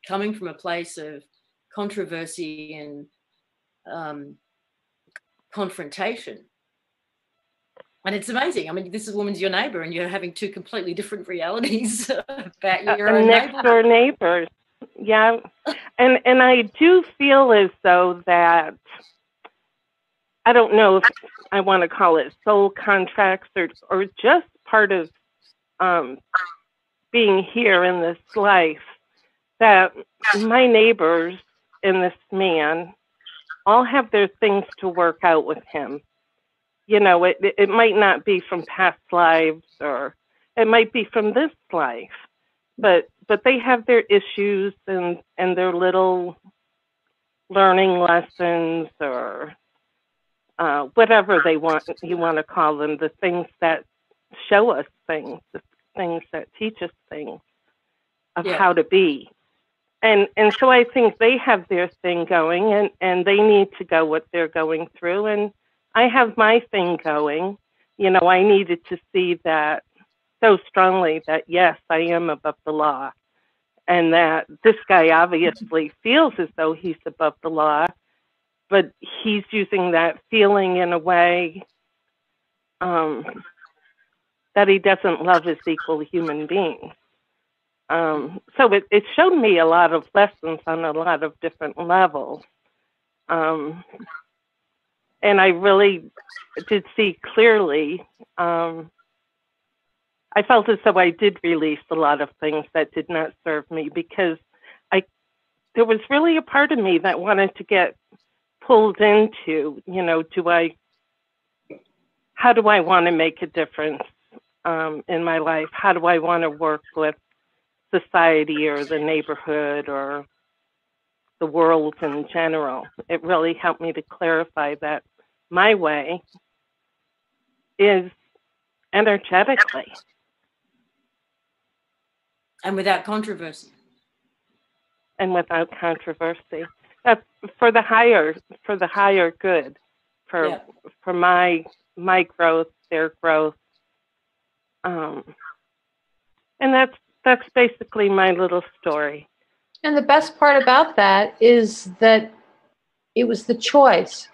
C: coming from a place of controversy and confrontation. And it's amazing. I mean, this woman's your neighbor, and you're having two completely different realities about your own
G: next door neighbors. Yeah, and I do feel as though that, I don't know if I want to call it soul contracts or just part of being here in this life, that my neighbors and this man all have their things to work out with him. You know, it might not be from past lives, or it might be from this life, but they have their issues and their little learning lessons, or whatever you want to call them, the things that show us things, the things that teach us things of how to be. And so I think they have their thing going, and they need to go what they're going through. And I have my thing going. You know, I needed to see that so strongly that, yes, I am above the law. And that this guy obviously feels as though he's above the law, but he's using that feeling in a way that he doesn't love as equal human beings. So it showed me a lot of lessons on a lot of different levels. And I really did see clearly, I felt as though I did release a lot of things that did not serve me, because there was really a part of me that wanted to get pulled into, you know, how do I want to make a difference in my life? How do I want to work with society or the neighborhood or the world in general? It really helped me to clarify that my way is energetically.
C: And without controversy.
G: And without controversy. That's for the higher good, for my growth, their growth. And that's basically my little story.
B: And the best part about that is that it was the choice.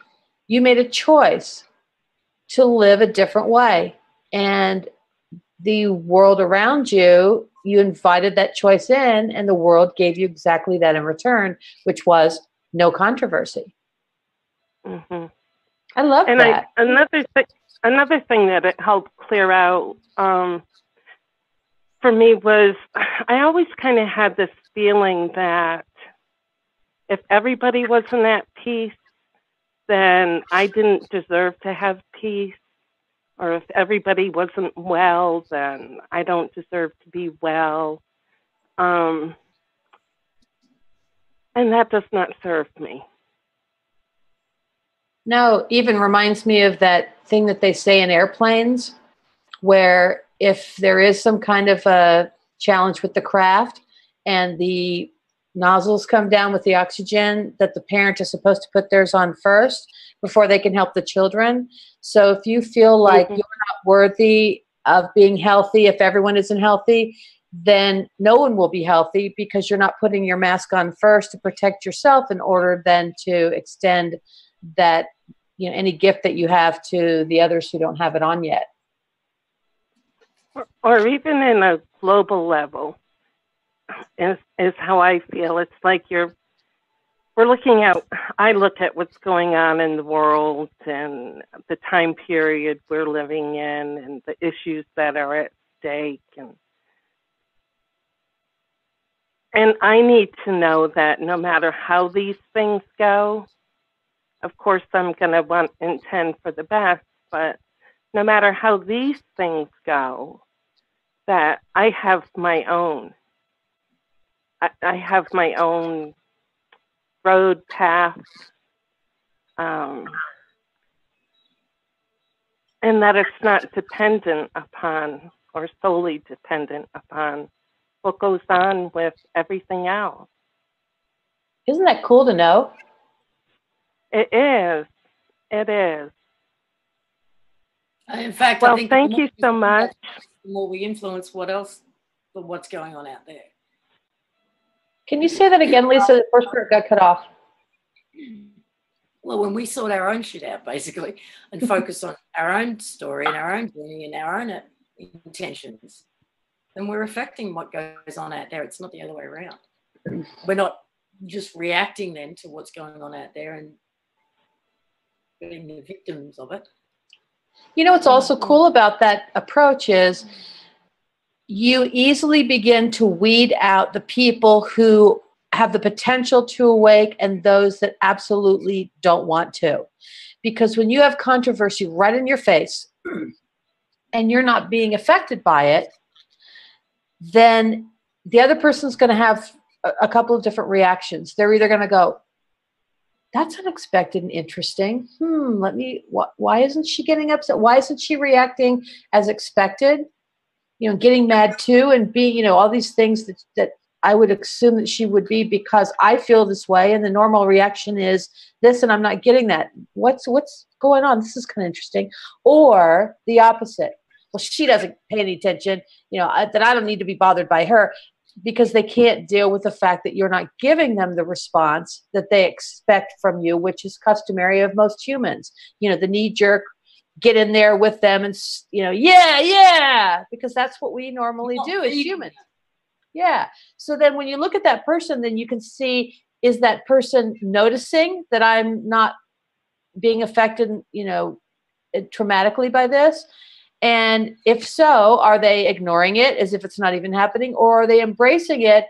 B: You made a choice to live a different way. And the world around you, you invited that choice in, and the world gave you exactly that in return, which was no controversy.
G: Mm-hmm.
B: I love that.
G: Another thing that it helped clear out for me was, I always kind of had this feeling that if everybody wasn't at peace, then I didn't deserve to have peace. Or if everybody wasn't well, then I don't deserve to be well. And that does not serve me.
B: No, even reminds me of that thing that they say in airplanes, where if there is some kind of a challenge with the craft and the nozzles come down with the oxygen, that the parent is supposed to put theirs on first before they can help the children. So if you feel like you're not worthy of being healthy, if everyone isn't healthy, then no one will be healthy, because you're not putting your mask on first to protect yourself in order then to extend that, you know, any gift that you have to the others who don't have it on yet.
G: Or even in a global level is how I feel. It's like I look at what's going on in the world and the time period we're living in and the issues that are at stake. And I need to know that no matter how these things go, of course, I'm going to intend for the best, but no matter how these things go, that I have my own. I have my own road path, and that it's not dependent upon or solely dependent upon what goes on with everything else.
B: Isn't that cool to know?
G: It is. It is.
C: In fact,
G: Well,
C: I think
G: thank you so much.
C: The more we influence what's going on out there.
B: Can you say that again, Lisa? The first part got cut off.
C: Well, when we sort our own shit out, basically, and focus on our own story and our own journey and our own intentions, then we're affecting what goes on out there. It's not the other way around. We're not just reacting then to what's going on out there and being the victims of it.
B: You know what's also cool about that approach is you easily begin to weed out the people who have the potential to awake and those that absolutely don't want to. Because when you have controversy right in your face and you're not being affected by it, then the other person's going to have a couple of different reactions. They're either going to go, that's unexpected and interesting. Why isn't she getting upset? Why isn't she reacting as expected? You know, getting mad too and being, you know, all these things that I would assume that she would be because I feel this way and the normal reaction is this and I'm not getting that. What's going on? This is kind of interesting. Or the opposite. Well, she doesn't pay any attention, you know, that I don't need to be bothered by her, because they can't deal with the fact that you're not giving them the response that they expect from you, which is customary of most humans. You know, the knee-jerk, get in there with them and, you know, yeah, because that's what we normally do as humans. Yeah. So then when you look at that person, then you can see, is that person noticing that I'm not being affected, you know, traumatically by this? And if so, are they ignoring it as if it's not even happening, or are they embracing it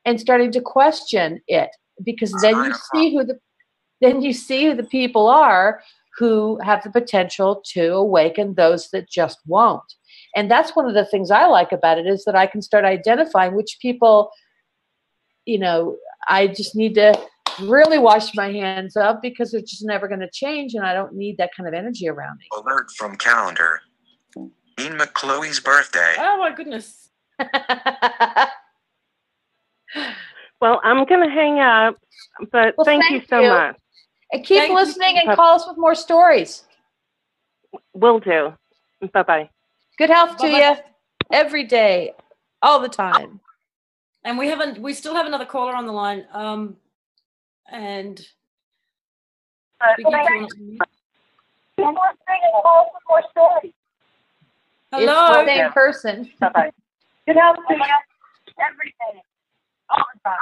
B: and starting to question it? Because then you see who the people are who have the potential to awaken those that just won't. And that's one of the things I like about it, is that I can start identifying which people, you know, I just need to really wash my hands of because they're just never going to change, and I don't need that kind of energy around me.
H: Alert from calendar. Dean McCloey's birthday.
C: Oh my goodness.
G: Well, I'm going to hang up, but thank you so much.
B: And keep listening and call us with more stories.
G: Will do. Bye-bye.
B: Good health to you every day, all the time.
C: And we still have another caller on the line. And
E: more stories.
C: Hello.
B: It's the same person.
E: Bye-bye. Good health to you every day, all the time.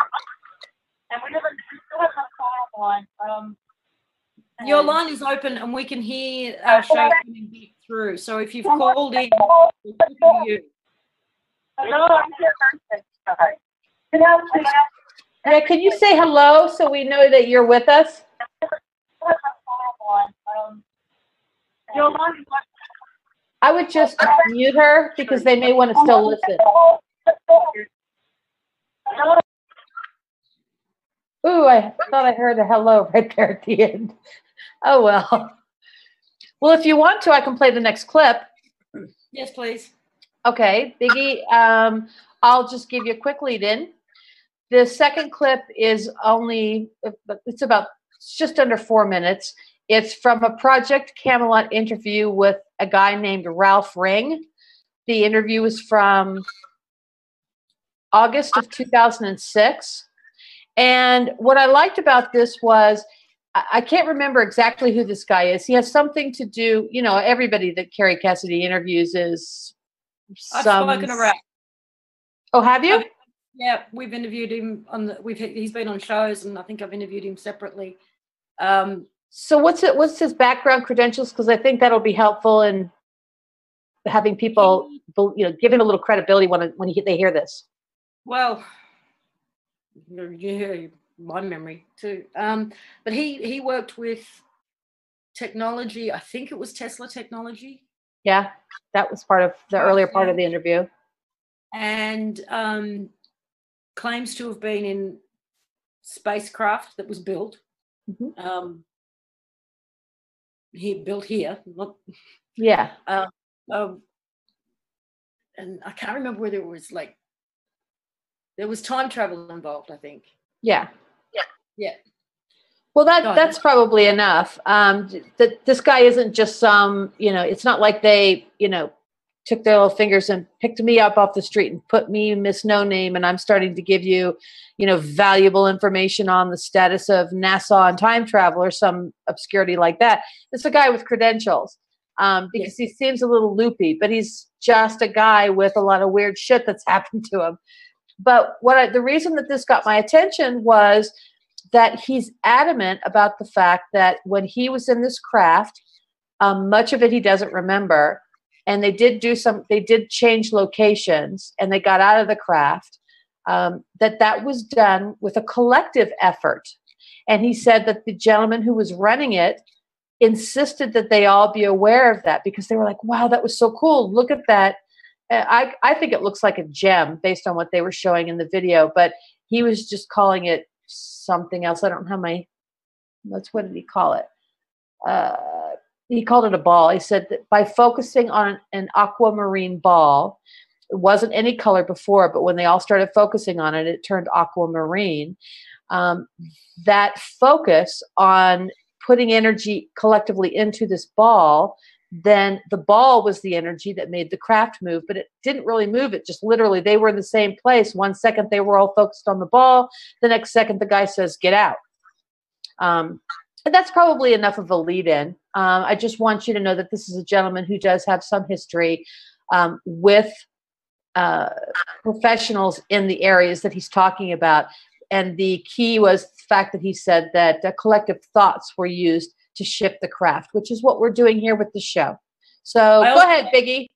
E: And we still have another caller on.
C: Your line is open and we can hear our show coming through. So if you've called in, we'll talk to you.
E: Hello, I'm here first. Sorry. Good afternoon.
B: Yeah, can you say hello so we know that you're with us?
E: Your line is
B: I would just mute her because they may want to still listen. Ooh, I thought I heard a hello right there at the end. Oh, well. Well, if you want to, I can play the next clip.
C: Yes, please.
B: Okay, Biggie, I'll just give you a quick lead in. The second clip is it's just under 4 minutes. It's from a Project Camelot interview with a guy named Ralph Ring. The interview was from August of 2006. And what I liked about this was, I can't remember exactly who this guy is. He has something to do, you know, everybody that Carrie Cassidy interviews is
C: I've spoken around.
B: Oh, have you?
C: Yeah, we've interviewed him he's been on shows, and I think I've interviewed him separately.
B: So what's his background credentials? Because I think that'll be helpful in having people, you know, give him a little credibility when they hear this.
C: Well, Yeah, my memory too. But he worked with technology. I think it was Tesla technology.
B: Yeah, that was part of the earlier part of the interview.
C: And claims to have been in spacecraft that was built.
B: Mm-hmm.
C: He built here.
B: Yeah.
C: And I can't remember whether it was like, there was time travel involved, I think.
B: Yeah.
C: Yeah.
B: Well, that's probably enough. This guy isn't just some, it's not like they, took their little fingers and picked me up off the street and put me Miss No Name, and I'm starting to give you, valuable information on the status of NASA and time travel or some obscurity like that. It's a guy with credentials, because he seems a little loopy, but he's just a guy with a lot of weird shit that's happened to him. But the reason that this got my attention was that he's adamant about the fact that when he was in this craft, much of it he doesn't remember. And they did change locations and they got out of the craft, that was done with a collective effort. And he said that the gentleman who was running it insisted that they all be aware of that, because they were like, wow, that was so cool. Look at that. I think it looks like a gem based on what they were showing in the video, but he was just calling it something else. I don't have what did he call it? He called it a ball. He said that by focusing on an aquamarine ball, it wasn't any color before, but when they all started focusing on it, it turned aquamarine. That focus on putting energy collectively into this ball, then the ball was the energy that made the craft move, but it didn't really move. It just literally, they were in the same place. 1 second, they were all focused on the ball. The next second, the guy says, get out. And that's probably enough of a lead in. I just want you to know that this is a gentleman who does have some history with professionals in the areas that he's talking about. And the key was the fact that he said that collective thoughts were used to shift the craft, which is what we're doing here with the show. So go ahead, Biggie.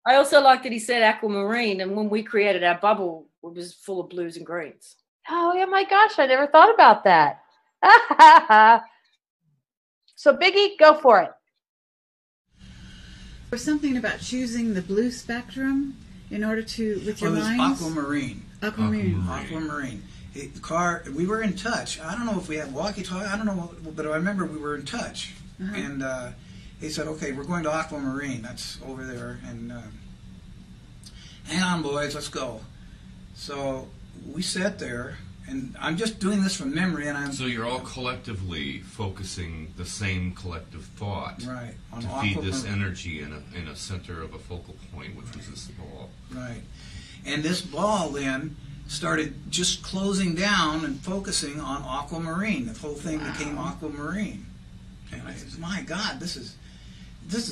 C: I also like that he said aquamarine, and when we created our bubble, it was full of blues and greens.
B: Oh, yeah, my gosh, I never thought about that. So Biggie, go for it.
I: There's something about choosing the blue spectrum in order to, with your mind.
J: Aquamarine. Aquamarine. The car, we were in touch. I don't know if we had walkie-talkie. I don't know, but I remember we were in touch. And he said, okay, we're going to Aquamarine. That's over there. And hang on, boys, let's go. So we sat there, and I'm just doing this from memory. And
K: so you're all collectively focusing the same collective thought,
J: right, on
K: to feed this energy in a center of a focal point, which was this ball.
J: Right. And this ball then started just closing down and focusing on Aquamarine. The whole thing became Aquamarine. And I said, my God, this is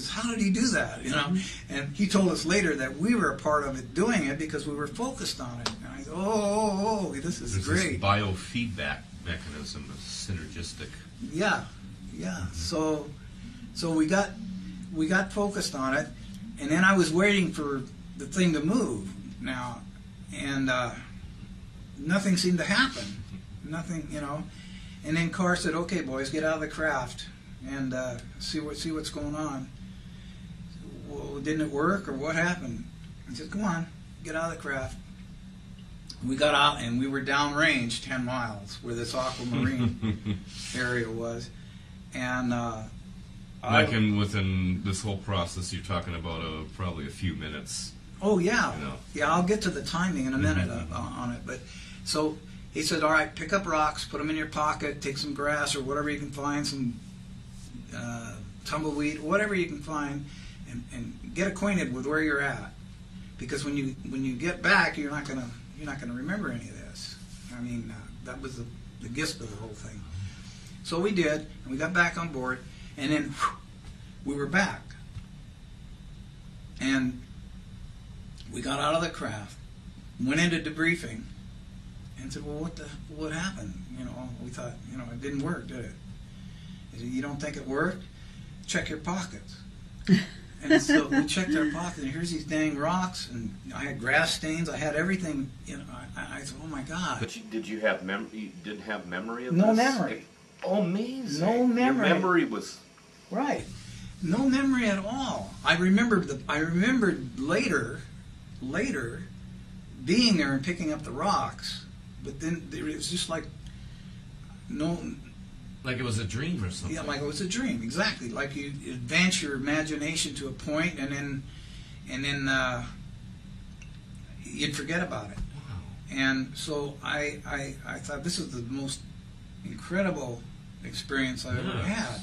J: how did he do that? You know? And he told us later that we were a part of it, doing it because we were focused on it. And I said, this is great.
K: This biofeedback mechanism is synergistic.
J: Yeah. So we got focused on it, and then I was waiting for the thing to move now, and nothing seemed to happen. Nothing, And then Carr said, "Okay, boys, get out of the craft and see what's going on." Well, didn't it work, or what happened? He said, "Come on, get out of the craft." We got out, and we were downrange 10 miles where this Aquamarine area was, and
K: within this whole process, you're talking about probably a few minutes.
J: Oh yeah, yeah. I'll get to the timing in a minute on it, but so he said, "All right, pick up rocks, put them in your pocket, take some grass or whatever you can find, some tumbleweed, whatever you can find, and get acquainted with where you're at, because when you get back, you're not gonna remember any of this." I mean, that was the gist of the whole thing. So we did, and we got back on board, and then we were back, and we got out of the craft, went into debriefing, and said, "Well, what happened?" We thought, it didn't work, did it? He said, "You don't think it worked? Check your pockets." And so we checked our pocket, and here's these dang rocks, and I had grass stains. I had everything. You know, I thought, oh my God.
K: But did you have You didn't have memory of
J: No
K: this?
J: memory.
K: Oh, amazing.
J: No memory.
K: Your memory was
J: right. No memory at all. I remembered later being there and picking up the rocks, but then it was just like
K: like it was a dream or something.
J: Yeah, like it was a dream, exactly. Like you advance your imagination to a point, and then you'd forget about it.
K: Wow.
J: And so I thought this is the most incredible experience I've ever had.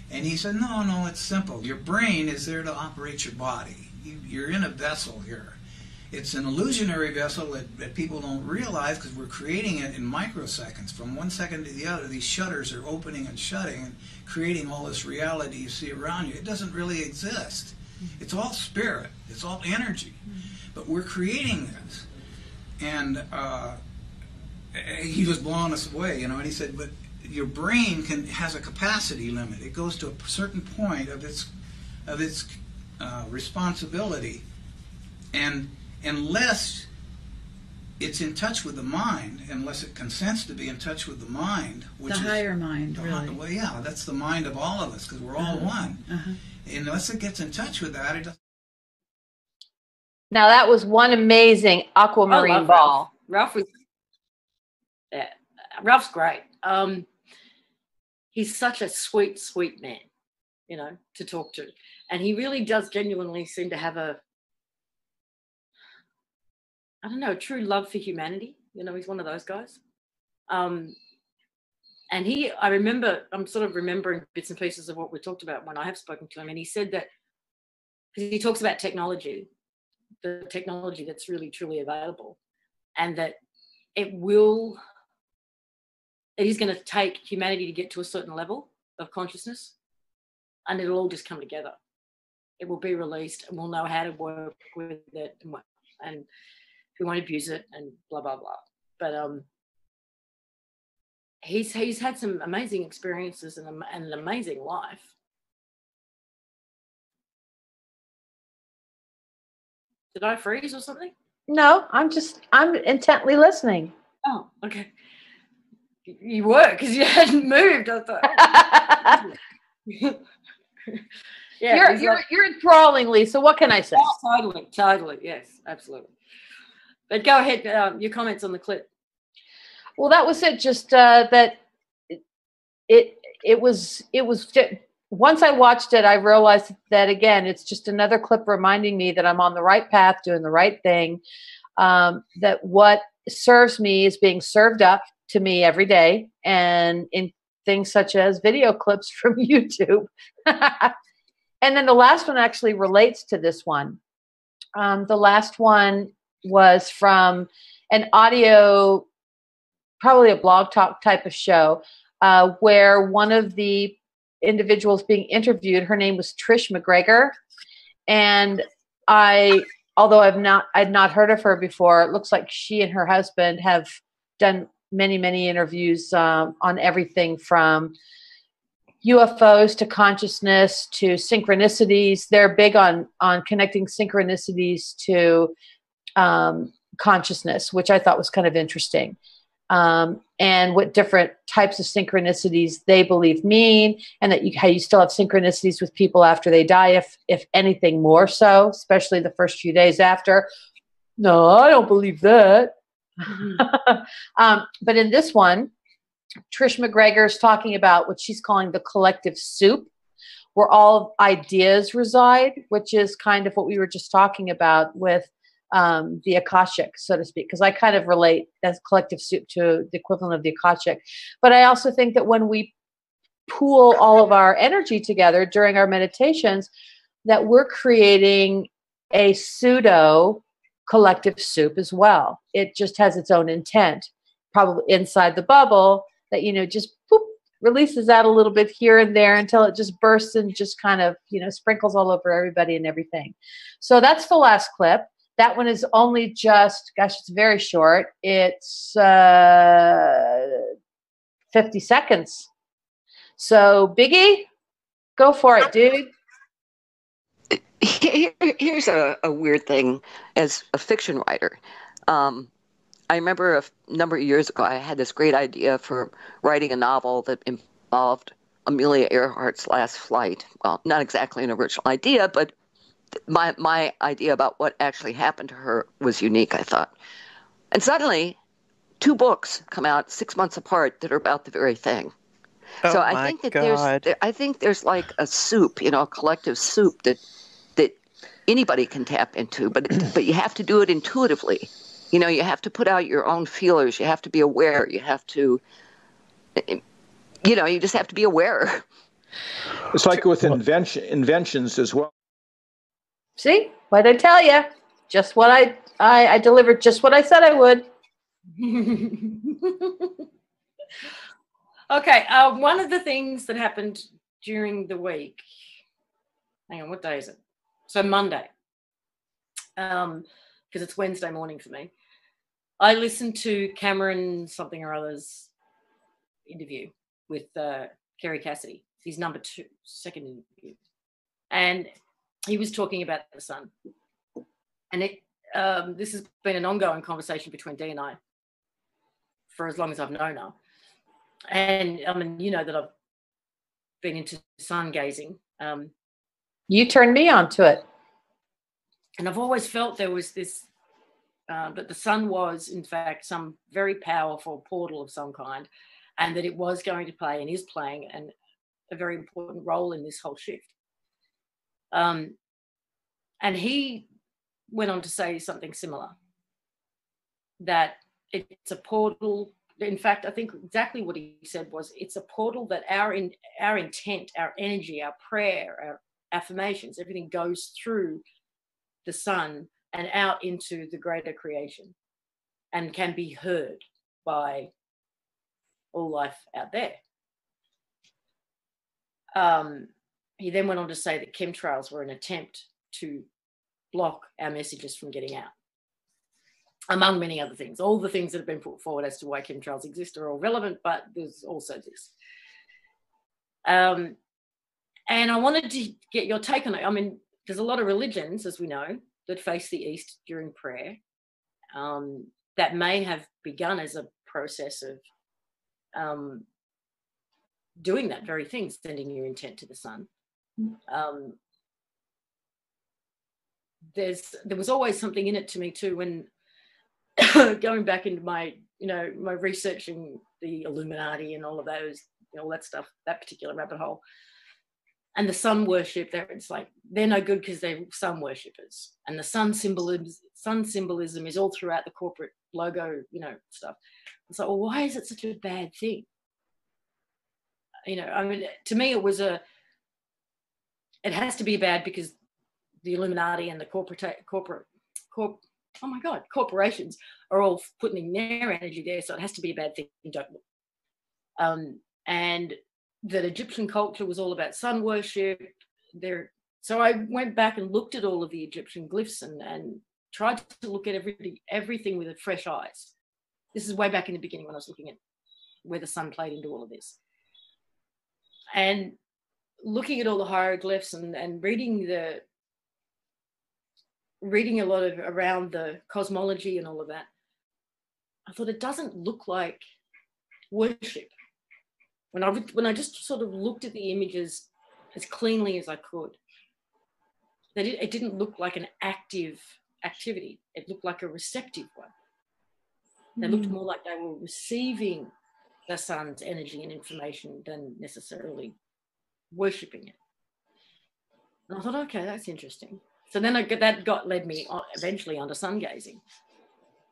J: And he said, no, it's simple. Your brain is there to operate your body. You're in a vessel here. It's an illusionary vessel that people don't realize because we're creating it in microseconds. From 1 second to the other, these shutters are opening and shutting and creating all this reality you see around you. It doesn't really exist. It's all spirit. It's all energy. But we're creating this. And he was blowing us away, you know, and he said, but your brain has a capacity limit. It goes to a certain point of its responsibility, and unless it's in touch with the mind, unless it consents to be in touch with the mind, which
I: the
J: is
I: higher mind, really.
J: Well, yeah, that's the mind of all of us because we're all one. Unless it gets in touch with that, it doesn't.
B: Now that was one amazing aquamarine ball.
C: Ralph was, Ralph's great. He's such a sweet, sweet man, you know, to talk to. And he really does genuinely seem to have a true love for humanity. You know, he's one of those guys. And I'm sort of remembering bits and pieces of what we talked about when I have spoken to him. And he said that, because he talks about technology, the technology that's really, truly available, and that it is going to take humanity to get to a certain level of consciousness, and it'll all just come together. It will be released, and we'll know how to work with it, and we won't abuse it, and blah, blah, blah. But he's had some amazing experiences and an amazing life. Did I freeze or something?
B: No, I'm intently listening.
C: Oh, okay. You were, because you hadn't moved, I thought. Yeah,
B: you're enthralling, Lisa. What can I say?
C: Oh, totally. Yes, absolutely. But go ahead. Your comments on the clip.
B: Well, that was it. Just that it was. Once I watched it, I realized that again, it's just another clip reminding me that I'm on the right path, doing the right thing. That what serves me is being served up to me every day, and in things such as video clips from YouTube. And then the last one actually relates to this one. The last one was from an audio, probably a blog talk type of show, where one of the individuals being interviewed, her name was Trish McGregor. And although I'd not heard of her before, it looks like she and her husband have done many, many interviews on everything from UFOs to consciousness to synchronicities. They're big on connecting synchronicities to consciousness, which I thought was kind of interesting. And what different types of synchronicities they believe mean, and that how you still have synchronicities with people after they die, if anything more so, especially the first few days after. No, I don't believe that. But in this one, Trish McGregor is talking about what she's calling the collective soup, where all ideas reside, which is kind of what we were just talking about with the Akashic, so to speak, because I kind of relate as collective soup to the equivalent of the Akashic. But I also think that when we pool all of our energy together during our meditations, that we're creating a pseudo collective soup as well. It just has its own intent, probably inside the bubble, that, just boop, releases out a little bit here and there until it just bursts and just kind of, sprinkles all over everybody and everything. So that's the last clip. That one is only just, it's very short. It's 50 seconds. So Biggie, go for it, dude.
L: Here's a weird thing as a fiction writer. I remember a number of years ago, I had this great idea for writing a novel that involved Amelia Earhart's last flight. Well, not exactly an original idea, but my idea about what actually happened to her was unique, I thought. And suddenly, 2 books come out 6 months apart that are about the very thing.
M: Oh
L: So I
M: my
L: think that
M: God.
L: there's like a soup, a collective soup that anybody can tap into, but you have to do it intuitively. You have to put out your own feelers. You have to be aware. You have to, you just have to be aware.
N: It's like with inventions as well.
B: See, what'd I tell you? Just what I delivered, just what I said I would.
C: Okay, one of the things that happened during the week, hang on, what day is it? So Monday, because it's Wednesday morning for me. I listened to Cameron something or other's interview with Kerry Cassidy, his second interview. And he was talking about the sun. And this has been an ongoing conversation between Dee and I for as long as I've known her. And I mean, that I've been into sun gazing.
B: You turned me on to it.
C: And I've always felt there was this, that the sun was, in fact, some very powerful portal of some kind, and that it was going to play and is playing a very important role in this whole shift. And he went on to say something similar, that it's a portal. In fact, I think exactly what he said was, it's a portal that our intent, our energy, our prayer, our affirmations, everything goes through the sun and out into the greater creation and can be heard by all life out there. He then went on to say that chemtrails were an attempt to block our messages from getting out, among many other things. All the things that have been put forward as to why chemtrails exist are all relevant, but there's also this. And I wanted to get your take on it. I mean, there's a lot of religions, as we know, that face the east during prayer, that may have begun as a process of doing that very thing, sending your intent to the sun. There was always something in it to me too, when going back into my researching the Illuminati and all of those, all that stuff, that particular rabbit hole. And the sun worship, it's like they're no good because they're sun worshippers. And the sun symbolism is all throughout the corporate logo, stuff. It's like, well, why is it such a bad thing? I mean, to me, it has to be bad because the Illuminati and the corporations are all putting their energy there, so it has to be a bad thing. Don't look. And that Egyptian culture was all about sun worship. So I went back and looked at all of the Egyptian glyphs and tried to look at everything with fresh eyes. This is way back in the beginning when I was looking at where the sun played into all of this. And looking at all the hieroglyphs and reading a lot of around the cosmology and all of that, I thought it doesn't look like worship. When I just sort of looked at the images as cleanly as I could, that it didn't look like an active activity. It looked like a receptive one. They looked more like they were receiving the sun's energy and information than necessarily worshipping it. And I thought, okay, that's interesting. So then that led me eventually onto sun gazing.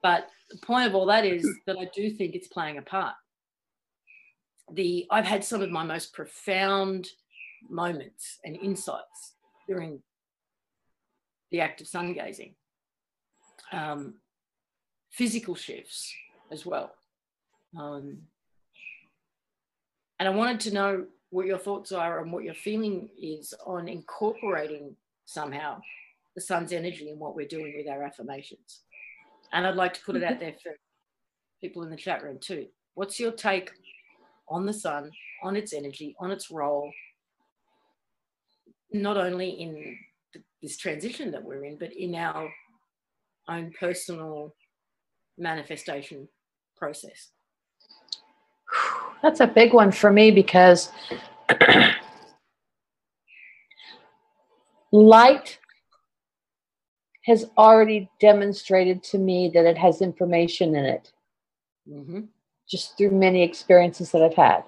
C: But the point of all that is that I do think it's playing a part. I've had some of my most profound moments and insights during the act of sun gazing. Physical shifts as well. And I wanted to know what your thoughts are and what your feeling is on incorporating somehow the sun's energy in what we're doing with our affirmations. And I'd like to put it out there for people in the chat room too. What's your take on the sun, on its energy, on its role, not only in this transition that we're in, but in our own personal manifestation process.
B: That's a big one for me because light has already demonstrated to me that it has information in it, just through many experiences that I've had.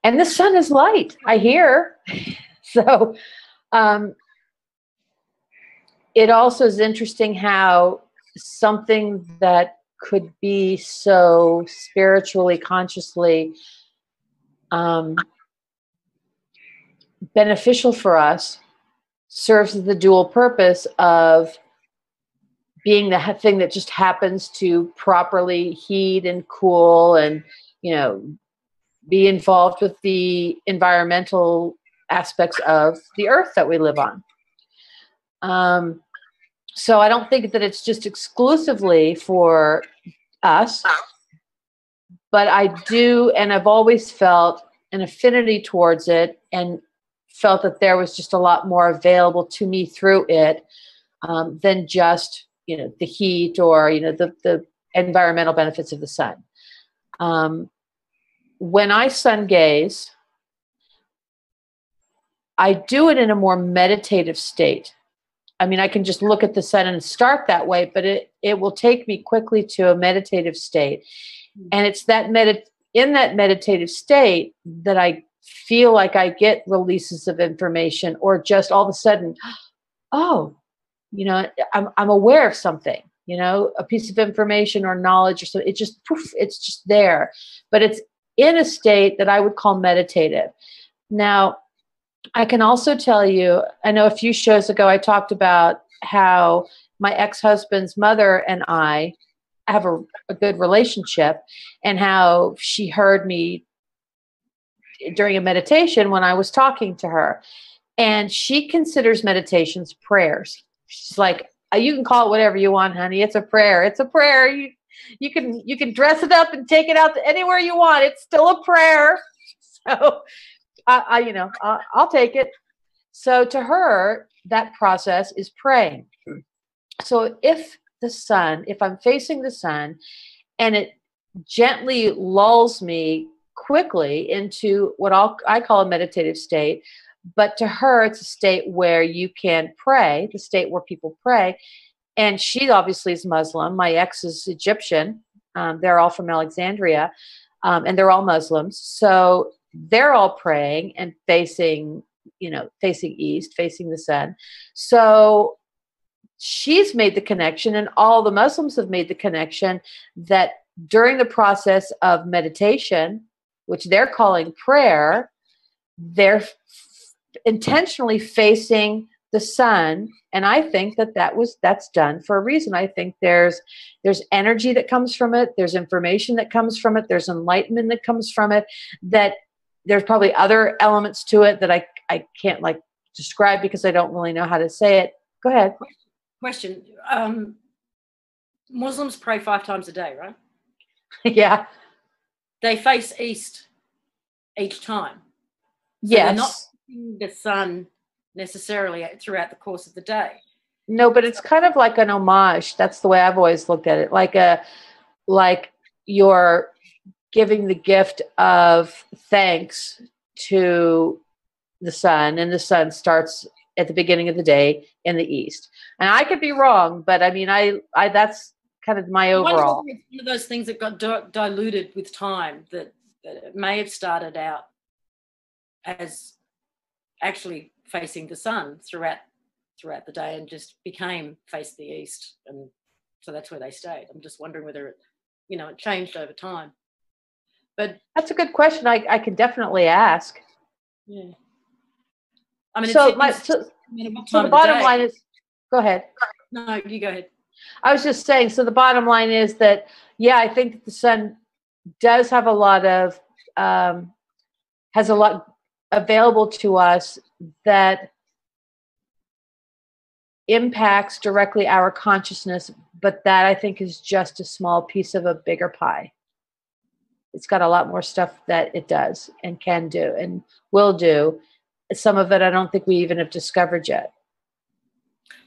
B: And the sun is light, I hear. So it also is interesting how something that could be so spiritually, consciously beneficial for us serves the dual purpose of being the thing that just happens to properly heat and cool and, you know, be involved with the environmental aspects of the earth that we live on. So I don't think that it's just exclusively for us, but I do, and I've always felt an affinity towards it and felt that there was just a lot more available to me through it than just, you know, the heat or, you know, the environmental benefits of the sun. When I sun gaze, I do it in a more meditative state. I mean, I can just look at the sun and start that way, but it will take me quickly to a meditative state. And it's that in that meditative state that I feel like I get releases of information, or just all of a sudden, oh, you know, I'm aware of something, you know, a piece of information or knowledge or something. It just, poof, it's just there. But it's in a state that I would call meditative. Now, I can also tell you, I know a few shows ago I talked about how my ex-husband's mother and I have a good relationship, and how she heard me during a meditation when I was talking to her. And she considers meditations prayers. She's like, you can call it whatever you want, honey. It's a prayer. It's a prayer. You can dress it up and take it out to anywhere you want. It's still a prayer. So I'll take it. So to her, that process is praying. So if I'm facing the sun and it gently lulls me quickly into what I call a meditative state, but to her, it's a state where you can pray, the state where people pray. And she obviously is Muslim. My ex is Egyptian. They're all from Alexandria, and they're all Muslims. So they're all praying and facing east, facing the sun. So she's made the connection, and all the Muslims have made the connection, that during the process of meditation, which they're calling prayer, they're intentionally facing the sun. And I think that's done for a reason. I think there's energy that comes from it. There's information that comes from it. There's enlightenment that comes from it. That there's probably other elements to it that I can't like describe because I don't really know how to say it. Go ahead.
C: Question. Muslims pray 5 times a day, right?
B: Yeah.
C: They face east each time. So
B: yes.
C: They're not seeing the sun necessarily throughout the course of the day.
B: No, but it's kind of like an homage. That's the way I've always looked at it. Like you're giving the gift of thanks to the sun, and the sun starts at the beginning of the day in the east. And I could be wrong, but I mean, I that's kind of my overall.
C: It's one of those things that got diluted with time, that it may have started out as actually facing the sun throughout the day and just became face the east, and so that's where they stayed. I'm just wondering whether it changed over time. But
B: that's a good question. I can definitely ask.
C: Yeah. I mean,
B: so the bottom line is, go ahead.
C: No, you go ahead.
B: I was just saying, so the bottom line is that, yeah, I think that the sun does have a lot of, has a lot available to us that impacts directly our consciousness, but that I think is just a small piece of a bigger pie. It's got a lot more stuff that it does and can do and will do. Some of it I don't think we even have discovered yet.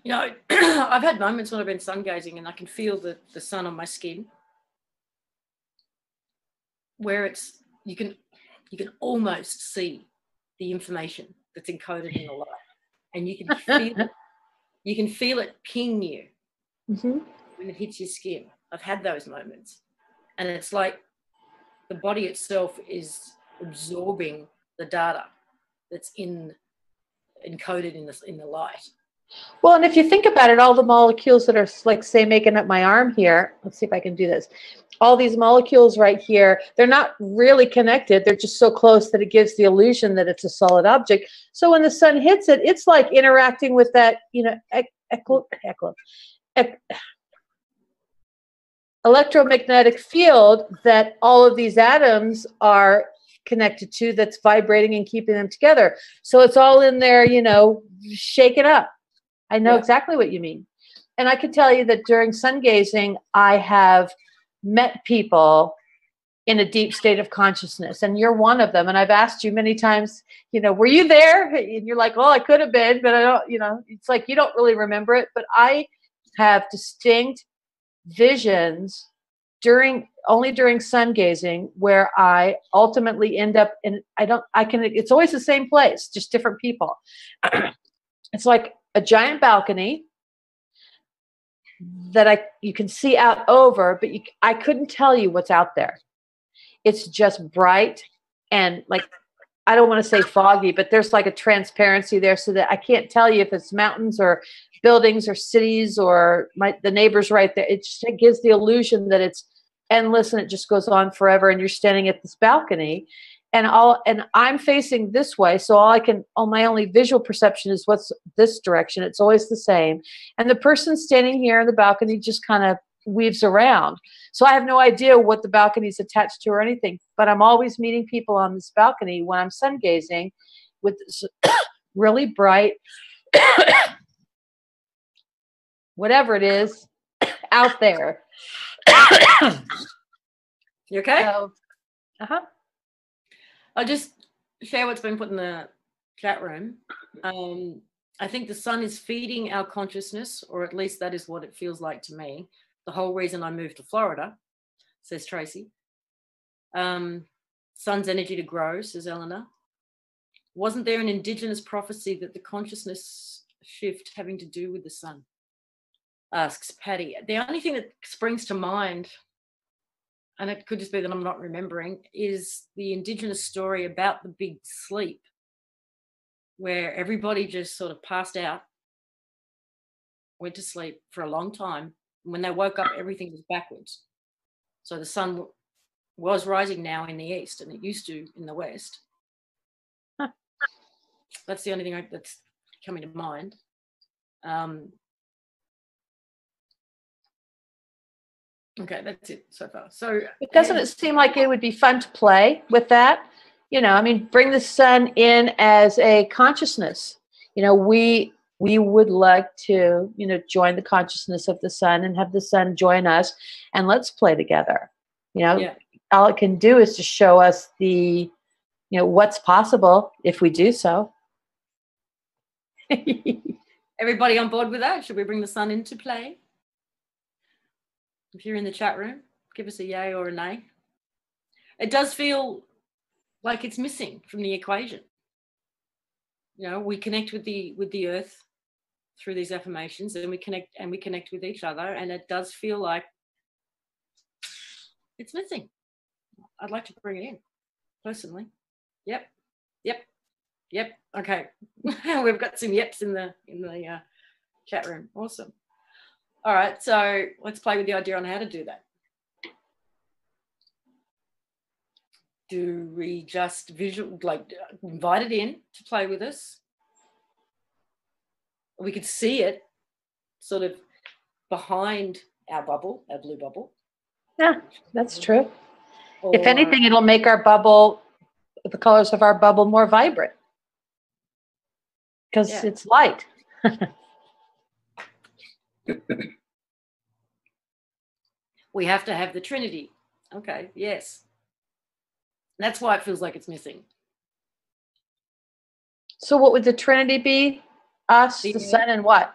C: You know, I've had moments when I've been sun gazing and I can feel the sun on my skin, where it's you can almost see the information that's encoded in the light, and you can feel it ping you when it hits your skin. I've had those moments, and it's like the body itself is absorbing the data that's encoded in the light.
B: Well, and if you think about it, all the molecules that are, like, say, making up my arm here, let's see if I can do this. All these molecules right here, they're not really connected. They're just so close that it gives the illusion that it's a solid object. So when the sun hits it, it's like interacting with that, you know, electromagnetic field that all of these atoms are connected to, that's vibrating and keeping them together. So it's all in there, you know, shaken up. I know exactly what you mean. And I can tell you that during sun gazing, I have met people in a deep state of consciousness, and you're one of them. And I've asked you many times, you know, were you there? And you're like, well, I could have been, but I don't, you know, it's like you don't really remember it. But I have distinct visions only during sun gazing, where I ultimately end up in, it's always the same place, just different people. It's like a giant balcony that you can see out over, but I couldn't tell you what's out there. It's just bright and, like, I don't want to say foggy, but there's like a transparency there, so that I can't tell you if it's mountains or buildings or cities or the neighbors right there. It gives the illusion that it's endless and it just goes on forever, and you're standing at this balcony. And I'm facing this way, so my only visual perception is what's this direction. It's always the same. And the person standing here in the balcony just kind of weaves around. So I have no idea what the balcony is attached to or anything, but I'm always meeting people on this balcony when I'm sun gazing with this really bright, whatever it is, out there.
C: You okay?
B: So,
C: I'll just share what's been put in the chat room. I think the sun is feeding our consciousness, or at least that is what it feels like to me. The whole reason I moved to Florida, says Tracy. Sun's energy to grow, says Eleanor. Wasn't there an indigenous prophecy that the consciousness shift having to do with the sun? Asks Patty. The only thing that springs to mind, and it could just be that I'm not remembering, is the indigenous story about the big sleep, where everybody just sort of passed out, went to sleep for a long time. When they woke up, everything was backwards. So the sun was rising now in the east, and it used to in the west. That's the only thing that's coming to mind. Okay, that's it so far. So
B: doesn't it seem like it would be fun to play with that? You know, I mean, bring the sun in as a consciousness. You know, we would like to, you know, join the consciousness of the sun and have the sun join us, and let's play together. You know, all it can do is to show us the, you know, what's possible if we do so.
C: Everybody on board with that? Should we bring the sun into play? If you're in the chat room, give us a yay or a nay. It does feel like it's missing from the equation. You know, we connect with the earth through these affirmations, and we connect with each other, and it does feel like it's missing. I'd like to bring it in, personally. Yep. Okay, we've got some yeps in the chat room. Awesome. All right, so let's play with the idea on how to do that. Do we just invite it in to play with us? We could see it sort of behind our bubble, our blue bubble.
B: Yeah, that's true. Or, if anything, it'll make our bubble, the colors of our bubble, more vibrant, because it's light.
C: We have to have the Trinity. Okay, yes. That's why it feels like it's missing.
B: So what would the Trinity be? Us, the sun, and what?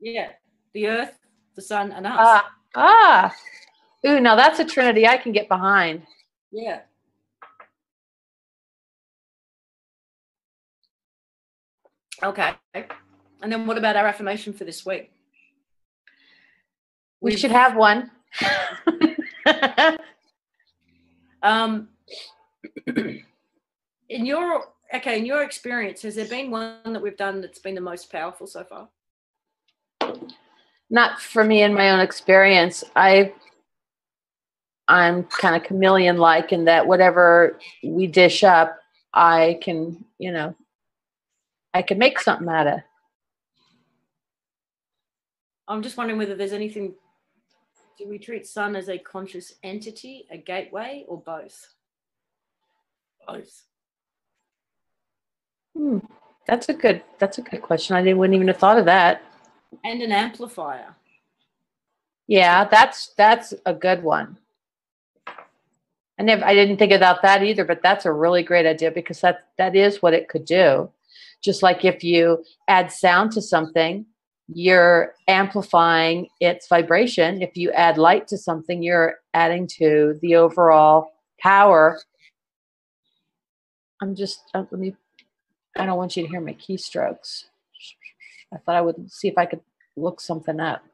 C: Yeah, the earth, the sun, and us.
B: Ooh, now that's a trinity I can get behind.
C: Yeah. Okay. And then what about our affirmation for this week?
B: We should have one.
C: In your experience, has there been one that we've done that's been the most powerful so far?
B: Not for me in my own experience. I'm kind of chameleon-like in that whatever we dish up, I can make something out of.
C: I'm just wondering whether there's anything. Do we treat sun as a conscious entity, a gateway, or both? Both.
B: That's a good question. I wouldn't even have thought of that.
C: And an amplifier.
B: Yeah, that's a good one. I didn't think about that either, but that's a really great idea because that is what it could do. Just like if you add sound to something, you're amplifying its vibration. If you add light to something, you're adding to the overall power. I don't want you to hear my keystrokes. I thought I would see if I could look something up.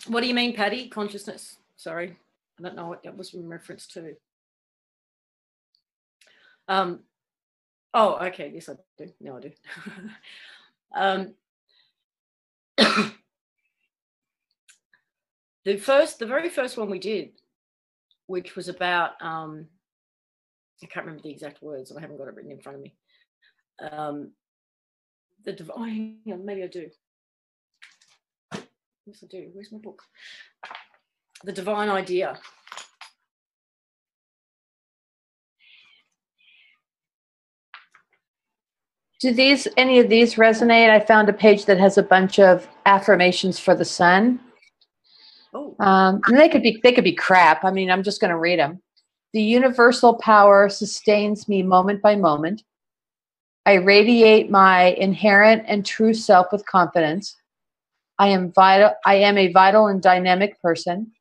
C: What do you mean, Patty? Consciousness. Sorry, I don't know what that was in reference to. Oh, okay. Yes, I do. No, I do. The very first one we did, which was about, I can't remember the exact words, and I haven't got it written in front of me. The divine, maybe I do. Yes, I do. Where's my book? The divine idea.
B: Do any of these resonate? I found a page that has a bunch of affirmations for the sun.
C: Oh.
B: And they could be crap. I mean, I'm just going to read them. The universal power sustains me moment by moment. I radiate my inherent and true self with confidence. I am a vital and dynamic person.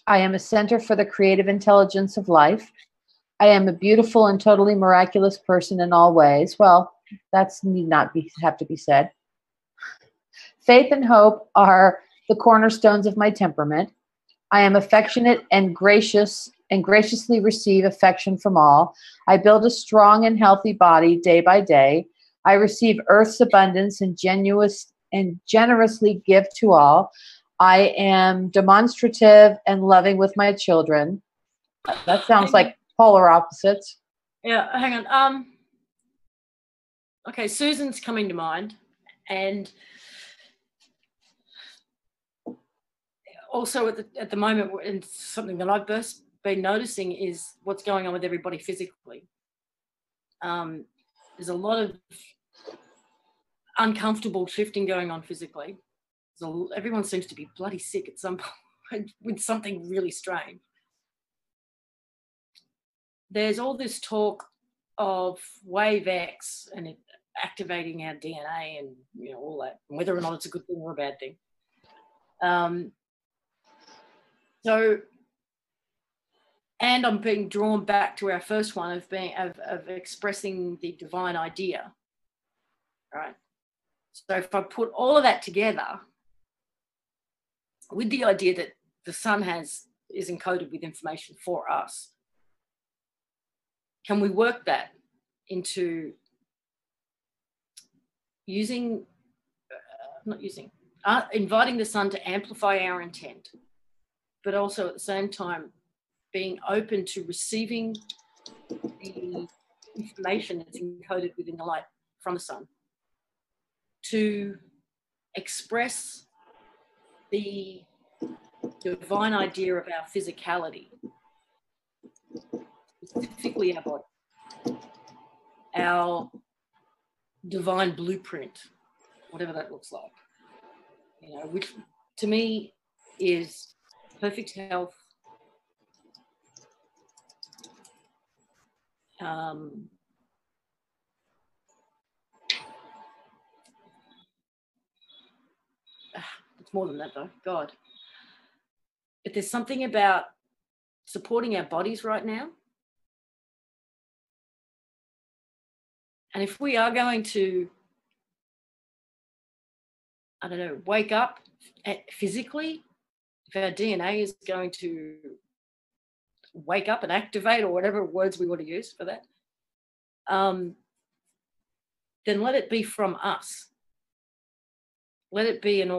B: I am a center for the creative intelligence of life. I am a beautiful and totally miraculous person in all ways. Well, that's need not have to be said. Faith and hope are the cornerstones of my temperament. I am affectionate and graciously receive affection from all. I build a strong and healthy body day by day. I receive earth's abundance and generously give to all. I am demonstrative and loving with my children. That sounds like polar opposites.
C: Yeah, hang on. Okay, Susan's coming to mind, and also at the moment, and something that I've been noticing is what's going on with everybody physically. There's a lot of uncomfortable shifting going on physically. So everyone seems to be bloody sick at some point with something really strange. There's all this talk of wave X and it activating our DNA and all that, and whether or not it's a good thing or a bad thing. And I'm being drawn back to our first one of expressing the divine idea, right? So if I put all of that together with the idea that the sun is encoded with information for us, can we work that into inviting the sun to amplify our intent, but also at the same time being open to receiving the information that's encoded within the light from the sun, to express the divine idea of our physicality, specifically our body, our divine blueprint, whatever that looks like, which to me is perfect health It's more than that though, God. But there's something about supporting our bodies right now. And if we are going to, I don't know, wake up physically, if our DNA is going to wake up and activate, or whatever words we want to use for that, then let it be from us. Let it be an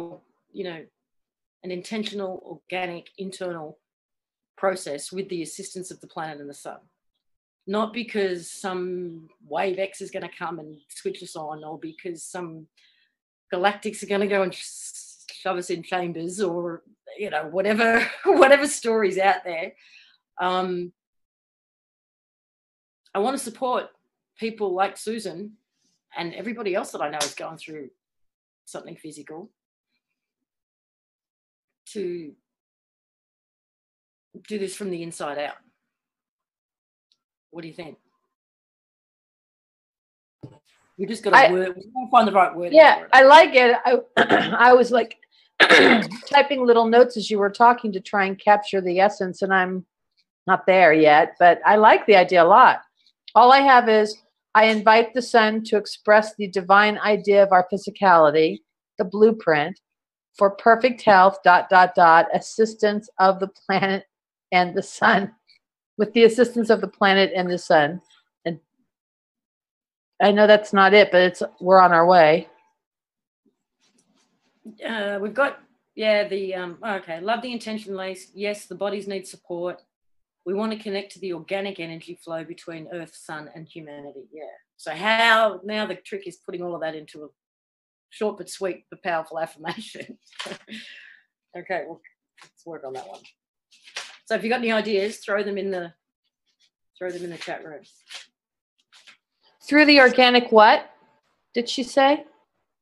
C: intentional, organic, internal process with the assistance of the planet and the sun. Not because some wave X is going to come and switch us on, or because some galactics are going to go and shove us in chambers, or whatever stories out there. I want to support people like Susan and everybody else that I know is going through something physical to do this from the inside out. What do you think? You just got to find the right word.
B: Yeah, I like it. I was like typing little notes as you were talking to try and capture the essence, and I'm not there yet, but I like the idea a lot. All I have is I invite the sun to express the divine idea of our physicality, the blueprint for perfect health, ... assistance of the planet and the sun. With the assistance of the planet and the sun. And I know that's not it, but we're on our way.
C: We've got, okay, love the intention, Lace. Yes, the bodies need support. We want to connect to the organic energy flow between Earth, Sun, and humanity. Yeah. So how, now the trick is putting all of that into a short but sweet but powerful affirmation. Okay, well, let's work on that one. So if you've got any ideas, throw them in the chat room.
B: Through the organic what? Did she say?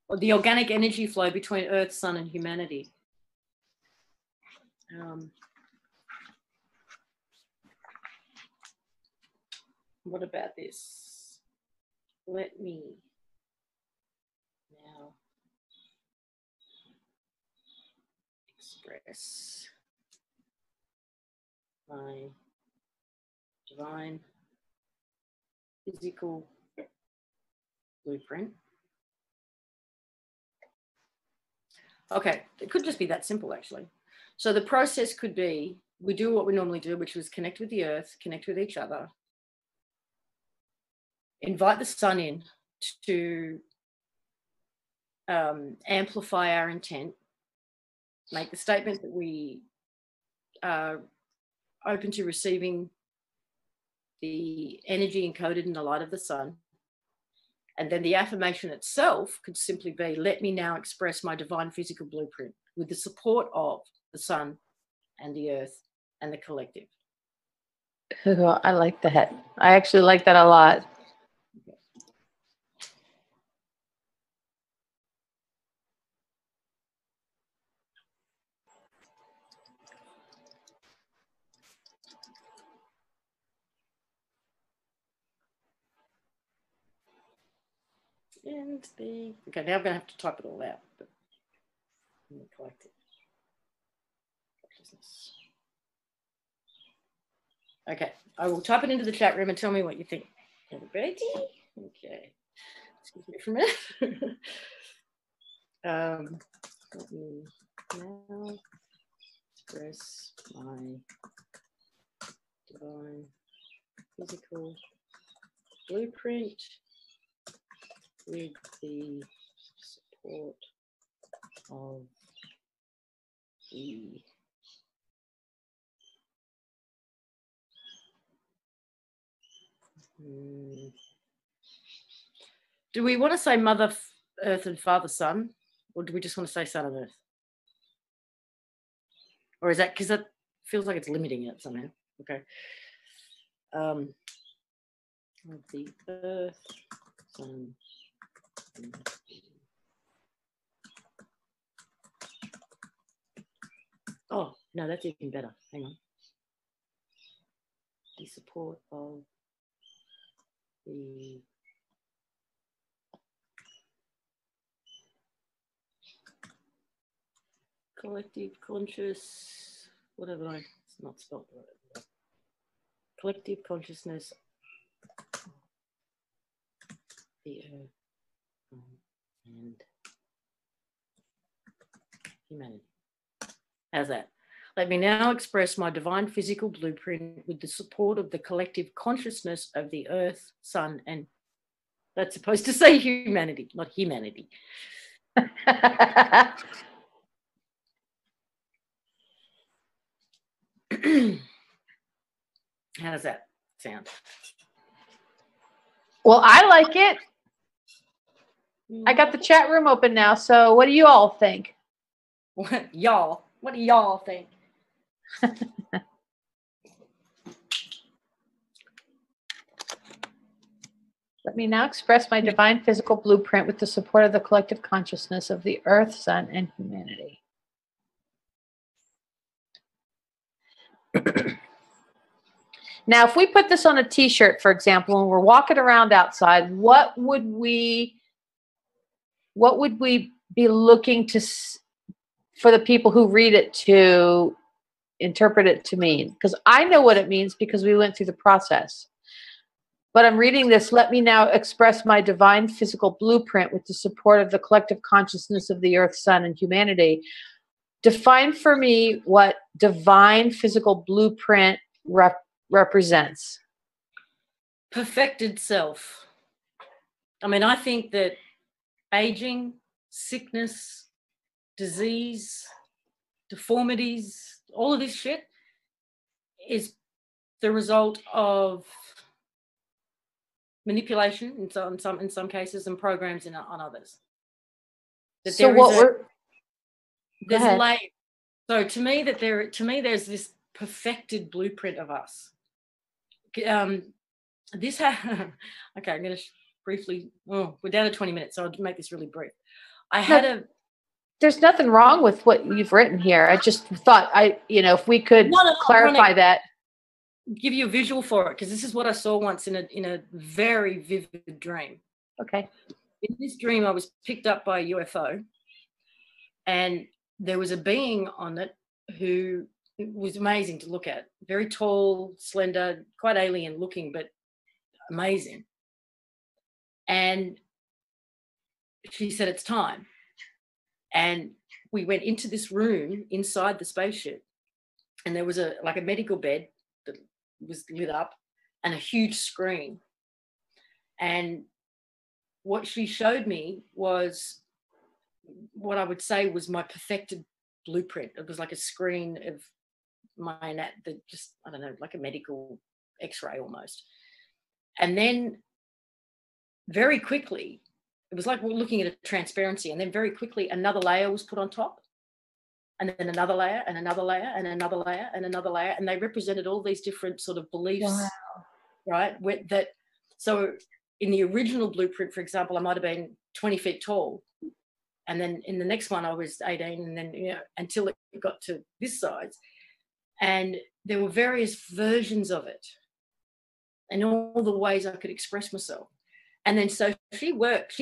C: Or the organic energy flow between Earth, Sun, and humanity. What about this? Let me now express my divine physical blueprint. Okay, it could just be that simple, actually. So the process could be, we do what we normally do, which was connect with the earth, connect with each other, invite the sun in to amplify our intent, make the statement that we are open to receiving the energy encoded in the light of the sun. And then the affirmation itself could simply be, let me now express my divine physical blueprint with the support of the sun and the earth and the collective.
B: I like that. I actually like that a lot.
C: And okay, now I'm going to have to type it all out. But collective consciousness. Okay, I will type it into the chat room and tell me what you think. Everybody? Okay. Excuse me for a minute. Let me now express my divine physical blueprint with the support of the do we want to say Mother Earth and Father Sun, or do we just want to say Sun and Earth? Or is that because that feels like it's limiting it somehow? Okay. The Earth, Sun. Oh, no, that's even better. Hang on. The support of the collective conscious, whatever, it's not spelled right. Collective consciousness, the earth, and humanity. How's that? Let me now express my divine physical blueprint with the support of the collective consciousness of the earth, sun, and that's supposed to say humanity, not humanity. How does that sound?
B: Well, I like it. I got the chat room open now. So what do you all think?
C: What y'all? What do y'all think?
B: Let me now express my divine physical blueprint with the support of the collective consciousness of the earth, sun, and humanity. Now, if we put this on a t-shirt, for example, and we're walking around outside, what would we be looking to for the people who read it to interpret it to mean? Because I know what it means because we went through the process. But I'm reading this. Let me now express my divine physical blueprint with the support of the collective consciousness of the earth, sun, and humanity. Define for me what divine physical blueprint represents.
C: Perfected self. I mean, I think that aging, sickness, disease, deformities, all of this shit is the result of manipulation in some cases and programs on others. That
B: So what
C: there's a layer. So to me there's this perfected blueprint of us. Okay, I'm going to briefly. Oh, we're down to 20 minutes, so I'll make this really brief.
B: There's nothing wrong with what you've written here. I just thought if we could clarify that.
C: Give you a visual for it, because this is what I saw once in a very vivid dream.
B: Okay.
C: In this dream, I was picked up by a UFO, and there was a being on it who was amazing to look at. Very tall, slender, quite alien looking, but amazing. And she said, "It's time." And we went into this room inside the spaceship, and there was a medical bed that was lit up and a huge screen. And what she showed me was what I would say was my perfected blueprint. It was like a screen of like a medical x-ray almost. And then very quickly, it was like we're looking at a transparency, and then very quickly another layer was put on top, and then another layer and another layer and another layer and another layer, and they represented all these different sort of beliefs.
B: Wow.
C: Right? So in the original blueprint, for example, I might have been 20 feet tall, and then in the next one I was 18, and then until it got to this size. And there were various versions of it and all the ways I could express myself. And then so she went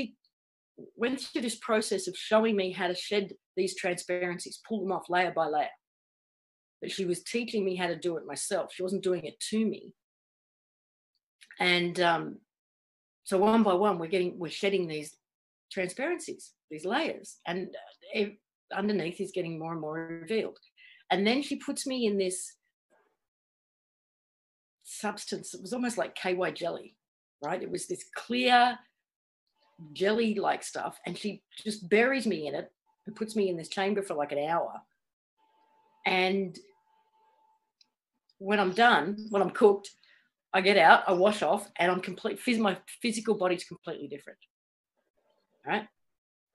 C: through this process of showing me how to shed these transparencies, pull them off layer by layer. But she was teaching me how to do it myself. She wasn't doing it to me. And so one by one, we're shedding these transparencies, these layers, and underneath is getting more and more revealed. And then she puts me in this substance. It was almost like KY jelly, right? It was this clear jelly-like stuff, and she just buries me in it and puts me in this chamber for like an hour. And when I'm done, when I'm cooked, I get out, I wash off, and I'm my physical body's completely different. Right?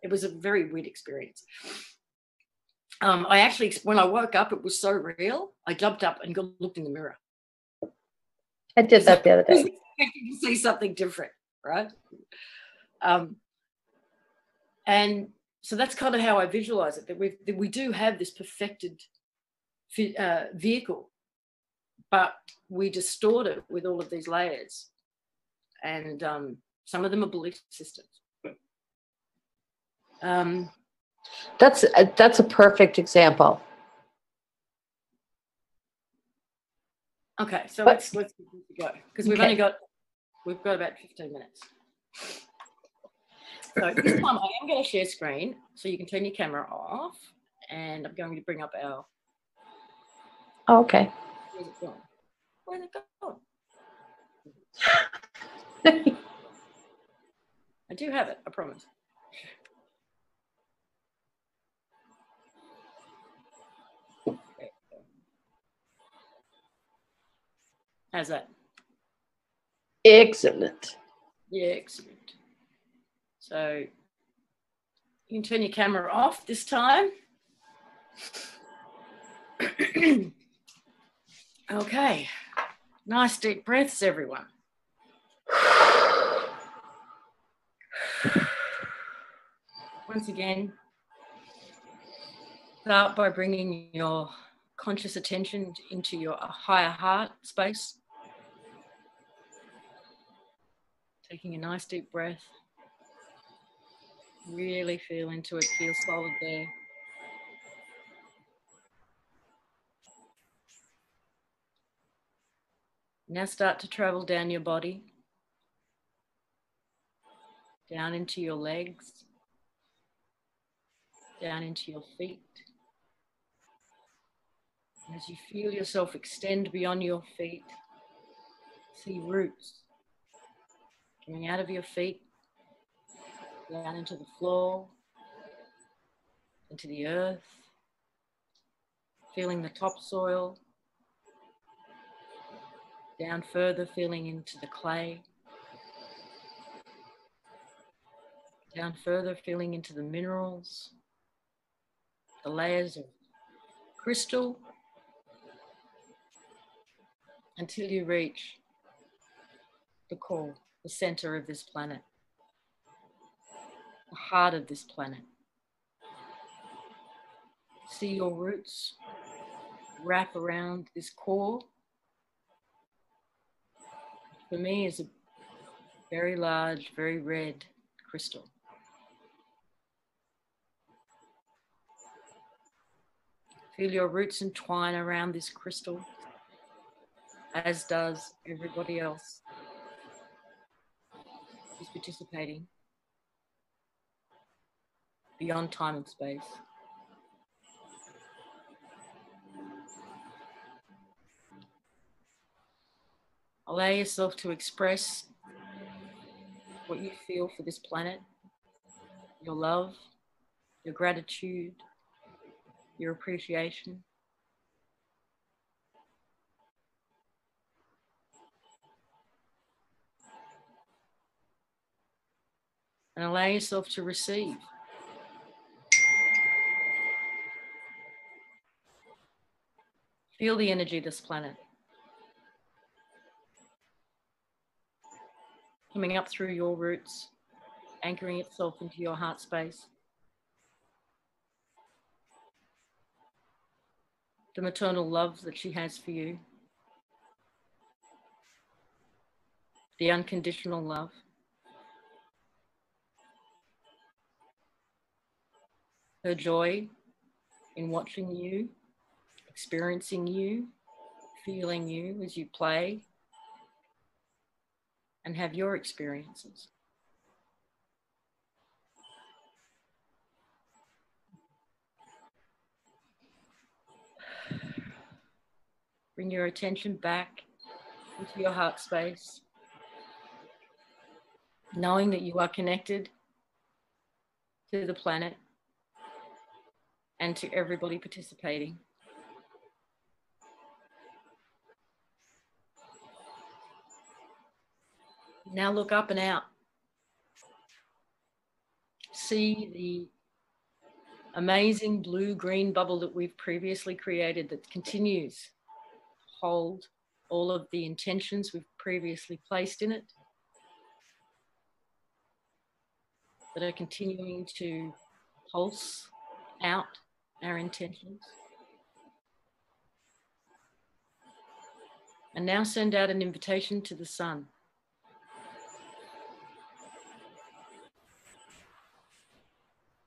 C: It was a very weird experience. I actually, when I woke up, it was so real. I jumped up and looked in the mirror.
B: I did that the other day.
C: I was expecting to see something different, right? And so that's kind of how I visualize it, that we do have this perfected vehicle, but we distort it with all of these layers. and some of them are belief systems.
B: That's a perfect example.
C: Okay, so let's go because we've got about 15 minutes. So this time I am going to share screen, so you can turn your camera off, and I'm going to bring up our.
B: Oh, okay.
C: Where's it going? Where's it going? I do have it, I promise. How's that?
B: Excellent.
C: Yeah, excellent. So you can turn your camera off this time. Okay. Nice deep breaths, everyone. Once again, start by bringing your conscious attention into your higher heart space. Taking a nice deep breath. Really feel into it, feel solid there. Now start to travel down your body, down into your legs, down into your feet. As you feel yourself extend beyond your feet, see roots coming out of your feet, down into the floor, into the earth, feeling the topsoil, down further, feeling into the clay, down further, feeling into the minerals, the layers of crystal, until you reach the core, the center of this planet, the heart of this planet. See your roots wrap around this core. For me, is a very large, very red crystal. Feel your roots entwine around this crystal, as does everybody else who's participating beyond time and space. Allow yourself to express what you feel for this planet, your love, your gratitude, your appreciation. And allow yourself to receive. Feel the energy of this planet coming up through your roots, anchoring itself into your heart space. The maternal love that she has for you. The unconditional love. Her joy in watching you, experiencing you, feeling you as you play and have your experiences. Bring your attention back into your heart space, knowing that you are connected to the planet and to everybody participating. Now look up and out. See the amazing blue-green bubble that we've previously created that continues to hold all of the intentions we've previously placed in it, that are continuing to pulse out our intentions. And now send out an invitation to the sun.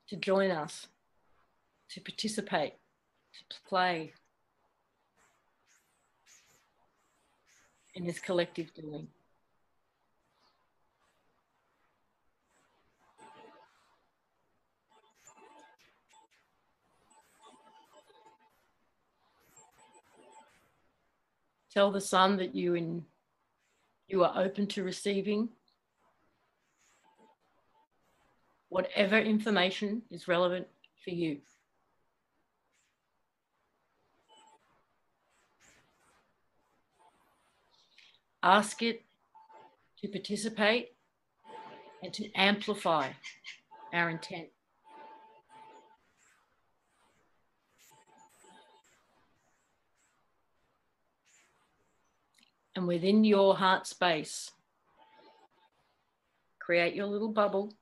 C: to join us, to participate, to play in this collective doing. Tell the sun that you are open to receiving whatever information is relevant for you. Ask it to participate and to amplify our intent. And within your heart space, create your little bubble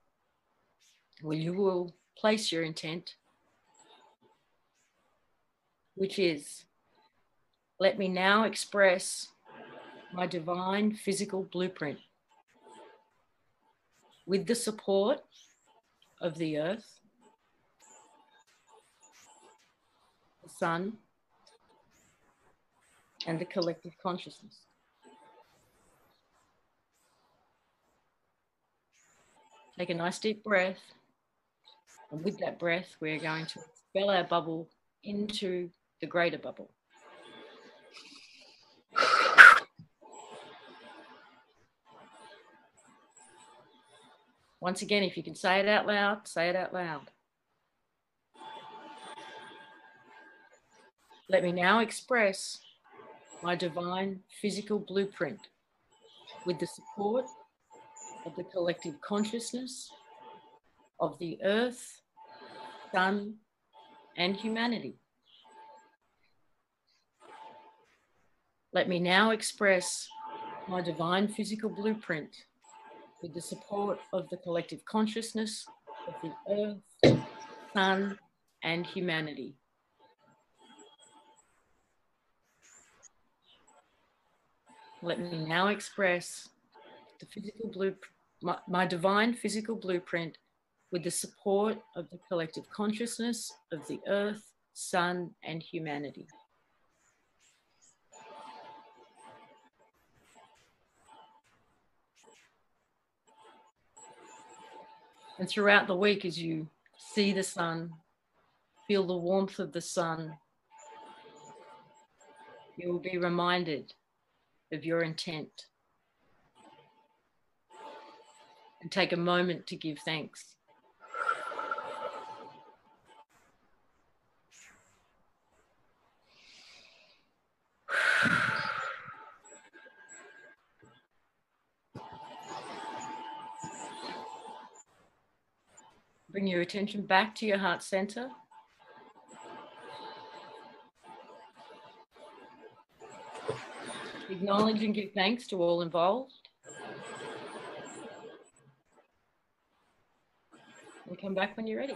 C: where you will place your intent, which is, let me now express my divine physical blueprint with the support of the earth, the sun, and the collective consciousness. Take a nice deep breath. And with that breath, we're going to expel our bubble into the greater bubble. Once again, if you can say it out loud, say it out loud. Let me now express my divine physical blueprint with the support of the collective consciousness of the earth, sun, and humanity. Let me now express my divine physical blueprint with the support of the collective consciousness of the earth, sun, and humanity. Let me now express the physical my divine physical blueprint with the support of the collective consciousness of the earth, sun, and humanity. And throughout the week, as you see the sun, feel the warmth of the sun, you will be reminded of your intent. And take a moment to give thanks. Bring your attention back to your heart center. Acknowledge and give thanks to all involved. And come back when you're ready.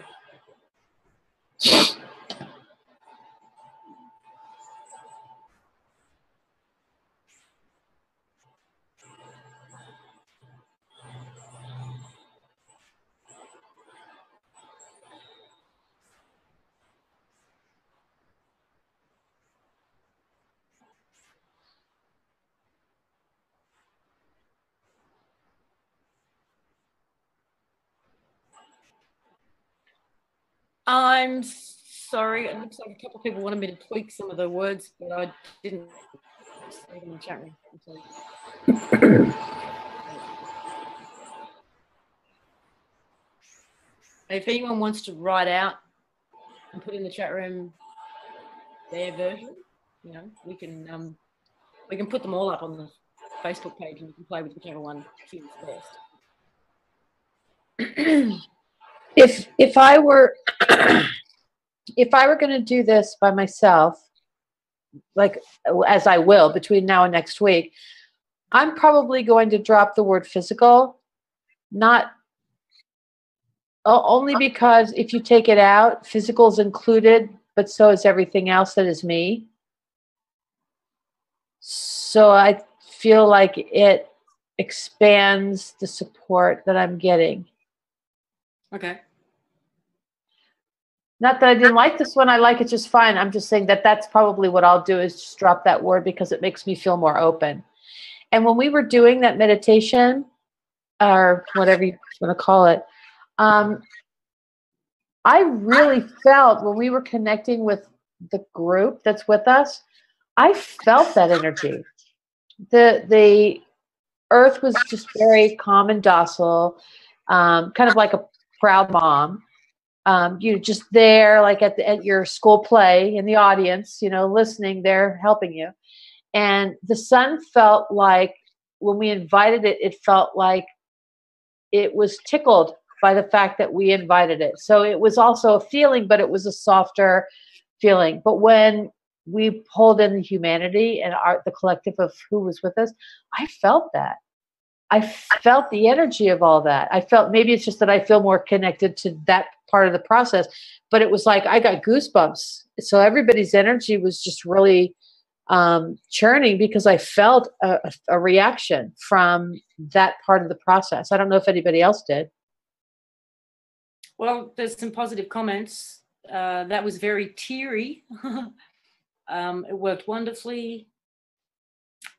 C: I'm sorry, it looks like a couple of people wanted me to tweak some of the words, but I didn't say them in the chat room. If anyone wants to write out and put in the chat room their version, you know, we can put them all up on the Facebook page and you can play with whichever one feels best.
B: If I were going to do this by myself, like as I will between now and next week, I'm probably going to drop the word physical, not only because if you take it out, physical is included, but so is everything else that is me. So I feel like it expands the support that I'm getting.
C: Okay.
B: Not that I didn't like this one. I like it just fine. I'm just saying that that's probably what I'll do is just drop that word because it makes me feel more open. And when we were doing that meditation, or whatever you want to call it, I really felt when we were connecting with the group that's with us, I felt that energy. The earth was just very calm and docile, kind of like a proud mom. You just there, like at your school play in the audience, listening there, helping you. And the sun felt like when we invited it, it felt like it was tickled by the fact that we invited it. So it was also a feeling, but it was a softer feeling. But when we pulled in the humanity and the collective of who was with us, I felt that. I felt the energy of all that. I felt, maybe it's just that I feel more connected to that part of the process, but it was like I got goosebumps. So everybody's energy was just really churning because I felt a reaction from that part of the process. I don't know if anybody else did.
C: Well, there's some positive comments. That was very teary. It worked wonderfully.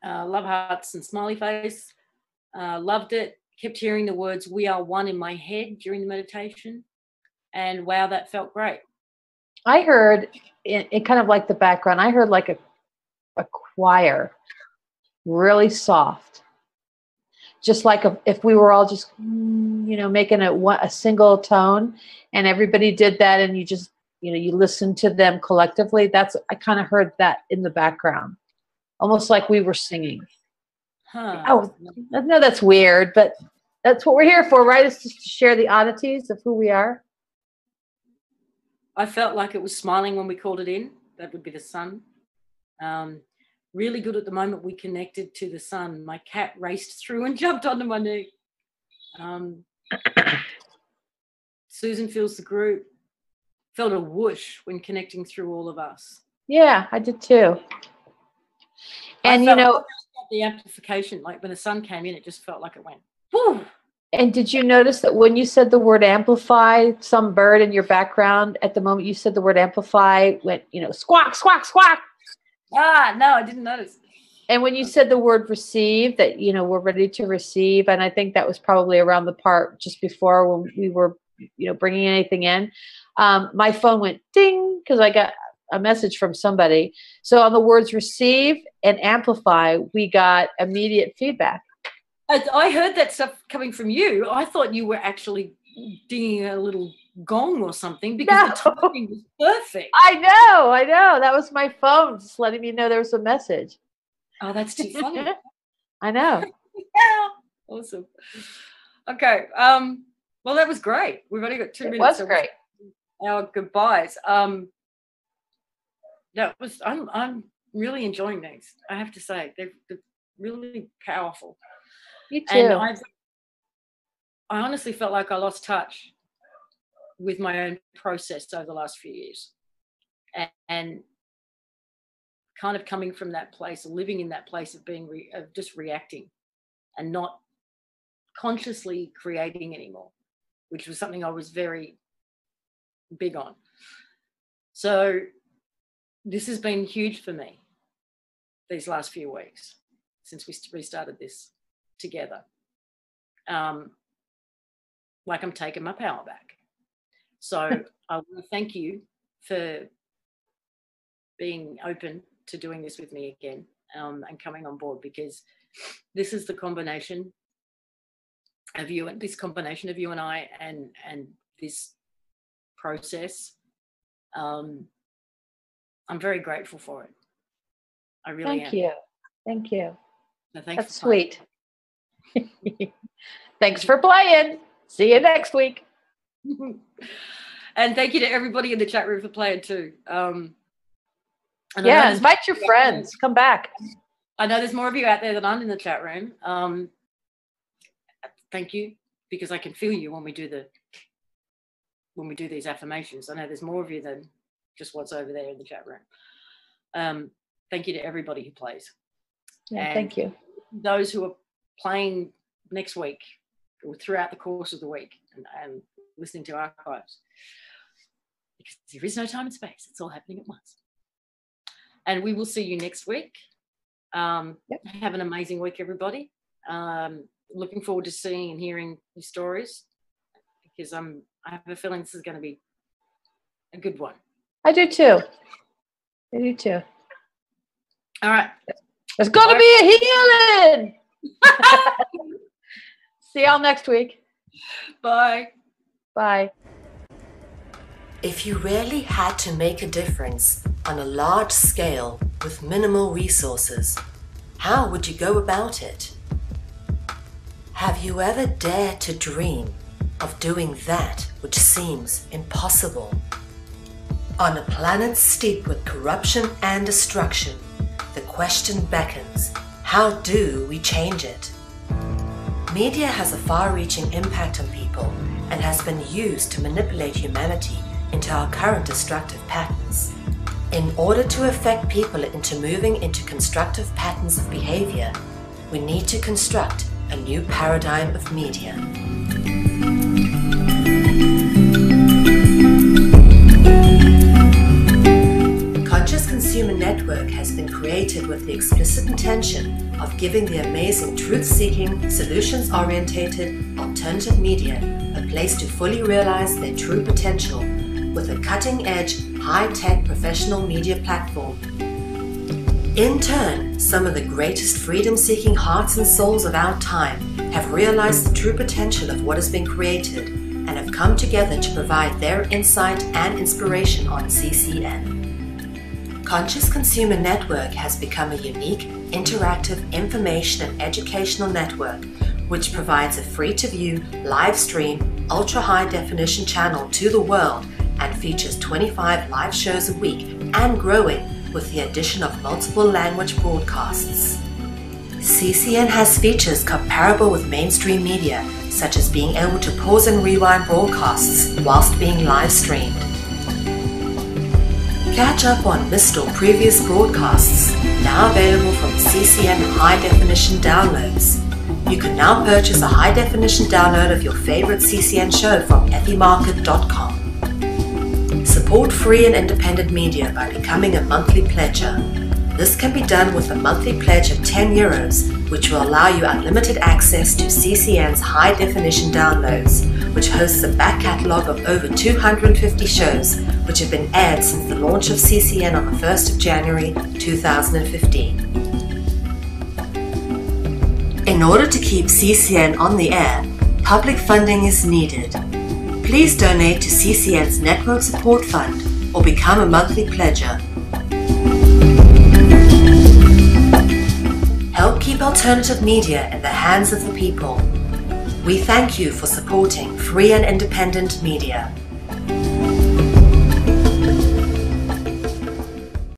C: Love hearts and smiley face. Loved it. Kept hearing the words "we are one" in my head during the meditation, and wow, that felt great.
B: I heard it kind of like the background. I heard like a choir, really soft, just like if we were all just making a single tone, and everybody did that, and you just you listen to them collectively. I kind of heard that in the background, almost like we were singing.
C: Huh.
B: Oh, no, that's weird, but that's what we're here for, right? Is just to share the oddities of who we are.
C: I felt like it was smiling when we called it in. That would be the sun. Really good at the moment we connected to the sun. My cat raced through and jumped onto my knee. Susan feels the group. Felt a whoosh when connecting through all of us.
B: Yeah, I did too. And
C: the amplification, like when the sun came in, it just felt like it went whoo.
B: And did you notice that when you said the word amplify, some bird in your background at the moment you said the word amplify went, squawk, squawk, squawk?
C: Ah, no, I didn't notice.
B: And when you said the word receive, that, we're ready to receive, and I think that was probably around the part just before when we were, bringing anything in, my phone went ding because I got a message from somebody. So on the words receive and amplify, we got immediate feedback.
C: I heard that stuff coming from you. I thought you were actually dinging a little gong or something because the timing was perfect.
B: I know. That was my phone just letting me know there was a message.
C: Oh, that's too funny.
B: I know.
C: Yeah. Awesome. Okay. Well, that was great. We've only got 2 minutes.
B: It was great.
C: Our goodbyes. I'm really enjoying these. I have to say they're really powerful.
B: You too.
C: And I honestly felt like I lost touch with my own process over the last few years, and kind of coming from that place, living in that place of being of just reacting, and not consciously creating anymore, which was something I was very big on. So this has been huge for me these last few weeks since we restarted this together. Like I'm taking my power back. So I want to thank you for being open to doing this with me again, and coming on board, because this is the combination of you and I and this process. I'm very grateful for it. I really am.
B: Thank you.
C: So thanks.
B: That's sweet. Thanks for playing. See you next week.
C: And thank you to everybody in the chat room for playing too.
B: Invite your friends. Come back.
C: I know there's more of you out there than I'm in the chat room. Thank you, because I can feel you when we do these affirmations. I know there's more of you than just what's over there in the chat room. Thank you to everybody who plays.
B: Yeah, thank you.
C: Those who are playing next week or throughout the course of the week and listening to archives. because there is no time and space. It's all happening at once. And we will see you next week. Have an amazing week, everybody. Looking forward to seeing and hearing your stories, because I have a feeling this is going to be a good one.
B: I do too.
C: All right.
B: There's going to be a healing. See y'all next week.
C: Bye.
B: Bye.
A: If you really had to make a difference on a large scale with minimal resources, how would you go about it? Have you ever dared to dream of doing that which seems impossible? On a planet steeped with corruption and destruction, the question beckons, how do we change it? Media has a far-reaching impact on people and has been used to manipulate humanity into our current destructive patterns. In order to affect people into moving into constructive patterns of behavior, we need to construct a new paradigm of media. Conscious Consumer Network has been created with the explicit intention of giving the amazing truth-seeking, solutions-orientated, alternative media a place to fully realize their true potential with a cutting-edge, high-tech professional media platform. In turn, some of the greatest freedom-seeking hearts and souls of our time have realized the true potential of what has been created and have come together to provide their insight and inspiration on CCN. Conscious Consumer Network has become a unique, interactive information and educational network which provides a free-to-view, live-stream, ultra-high-definition channel to the world and features 25 live shows a week and growing with the addition of multiple language broadcasts. CCN has features comparable with mainstream media, such as being able to pause and rewind broadcasts whilst being live streamed. Catch up on missed or previous broadcasts, now available from CCN high-definition downloads. You can now purchase a high-definition download of your favorite CCN show from ethymarket.com. Support free and independent media by becoming a monthly pledger. This can be done with a monthly pledge of €10, which will allow you unlimited access to CCN's high-definition downloads, which hosts a back catalogue of over 250 shows which have been aired since the launch of CCN on the 1st of January 2015. In order to keep CCN on the air, public funding is needed. Please donate to CCN's Network Support Fund or become a monthly pledger. Help keep alternative media in the hands of the people. We thank you for supporting free and independent media.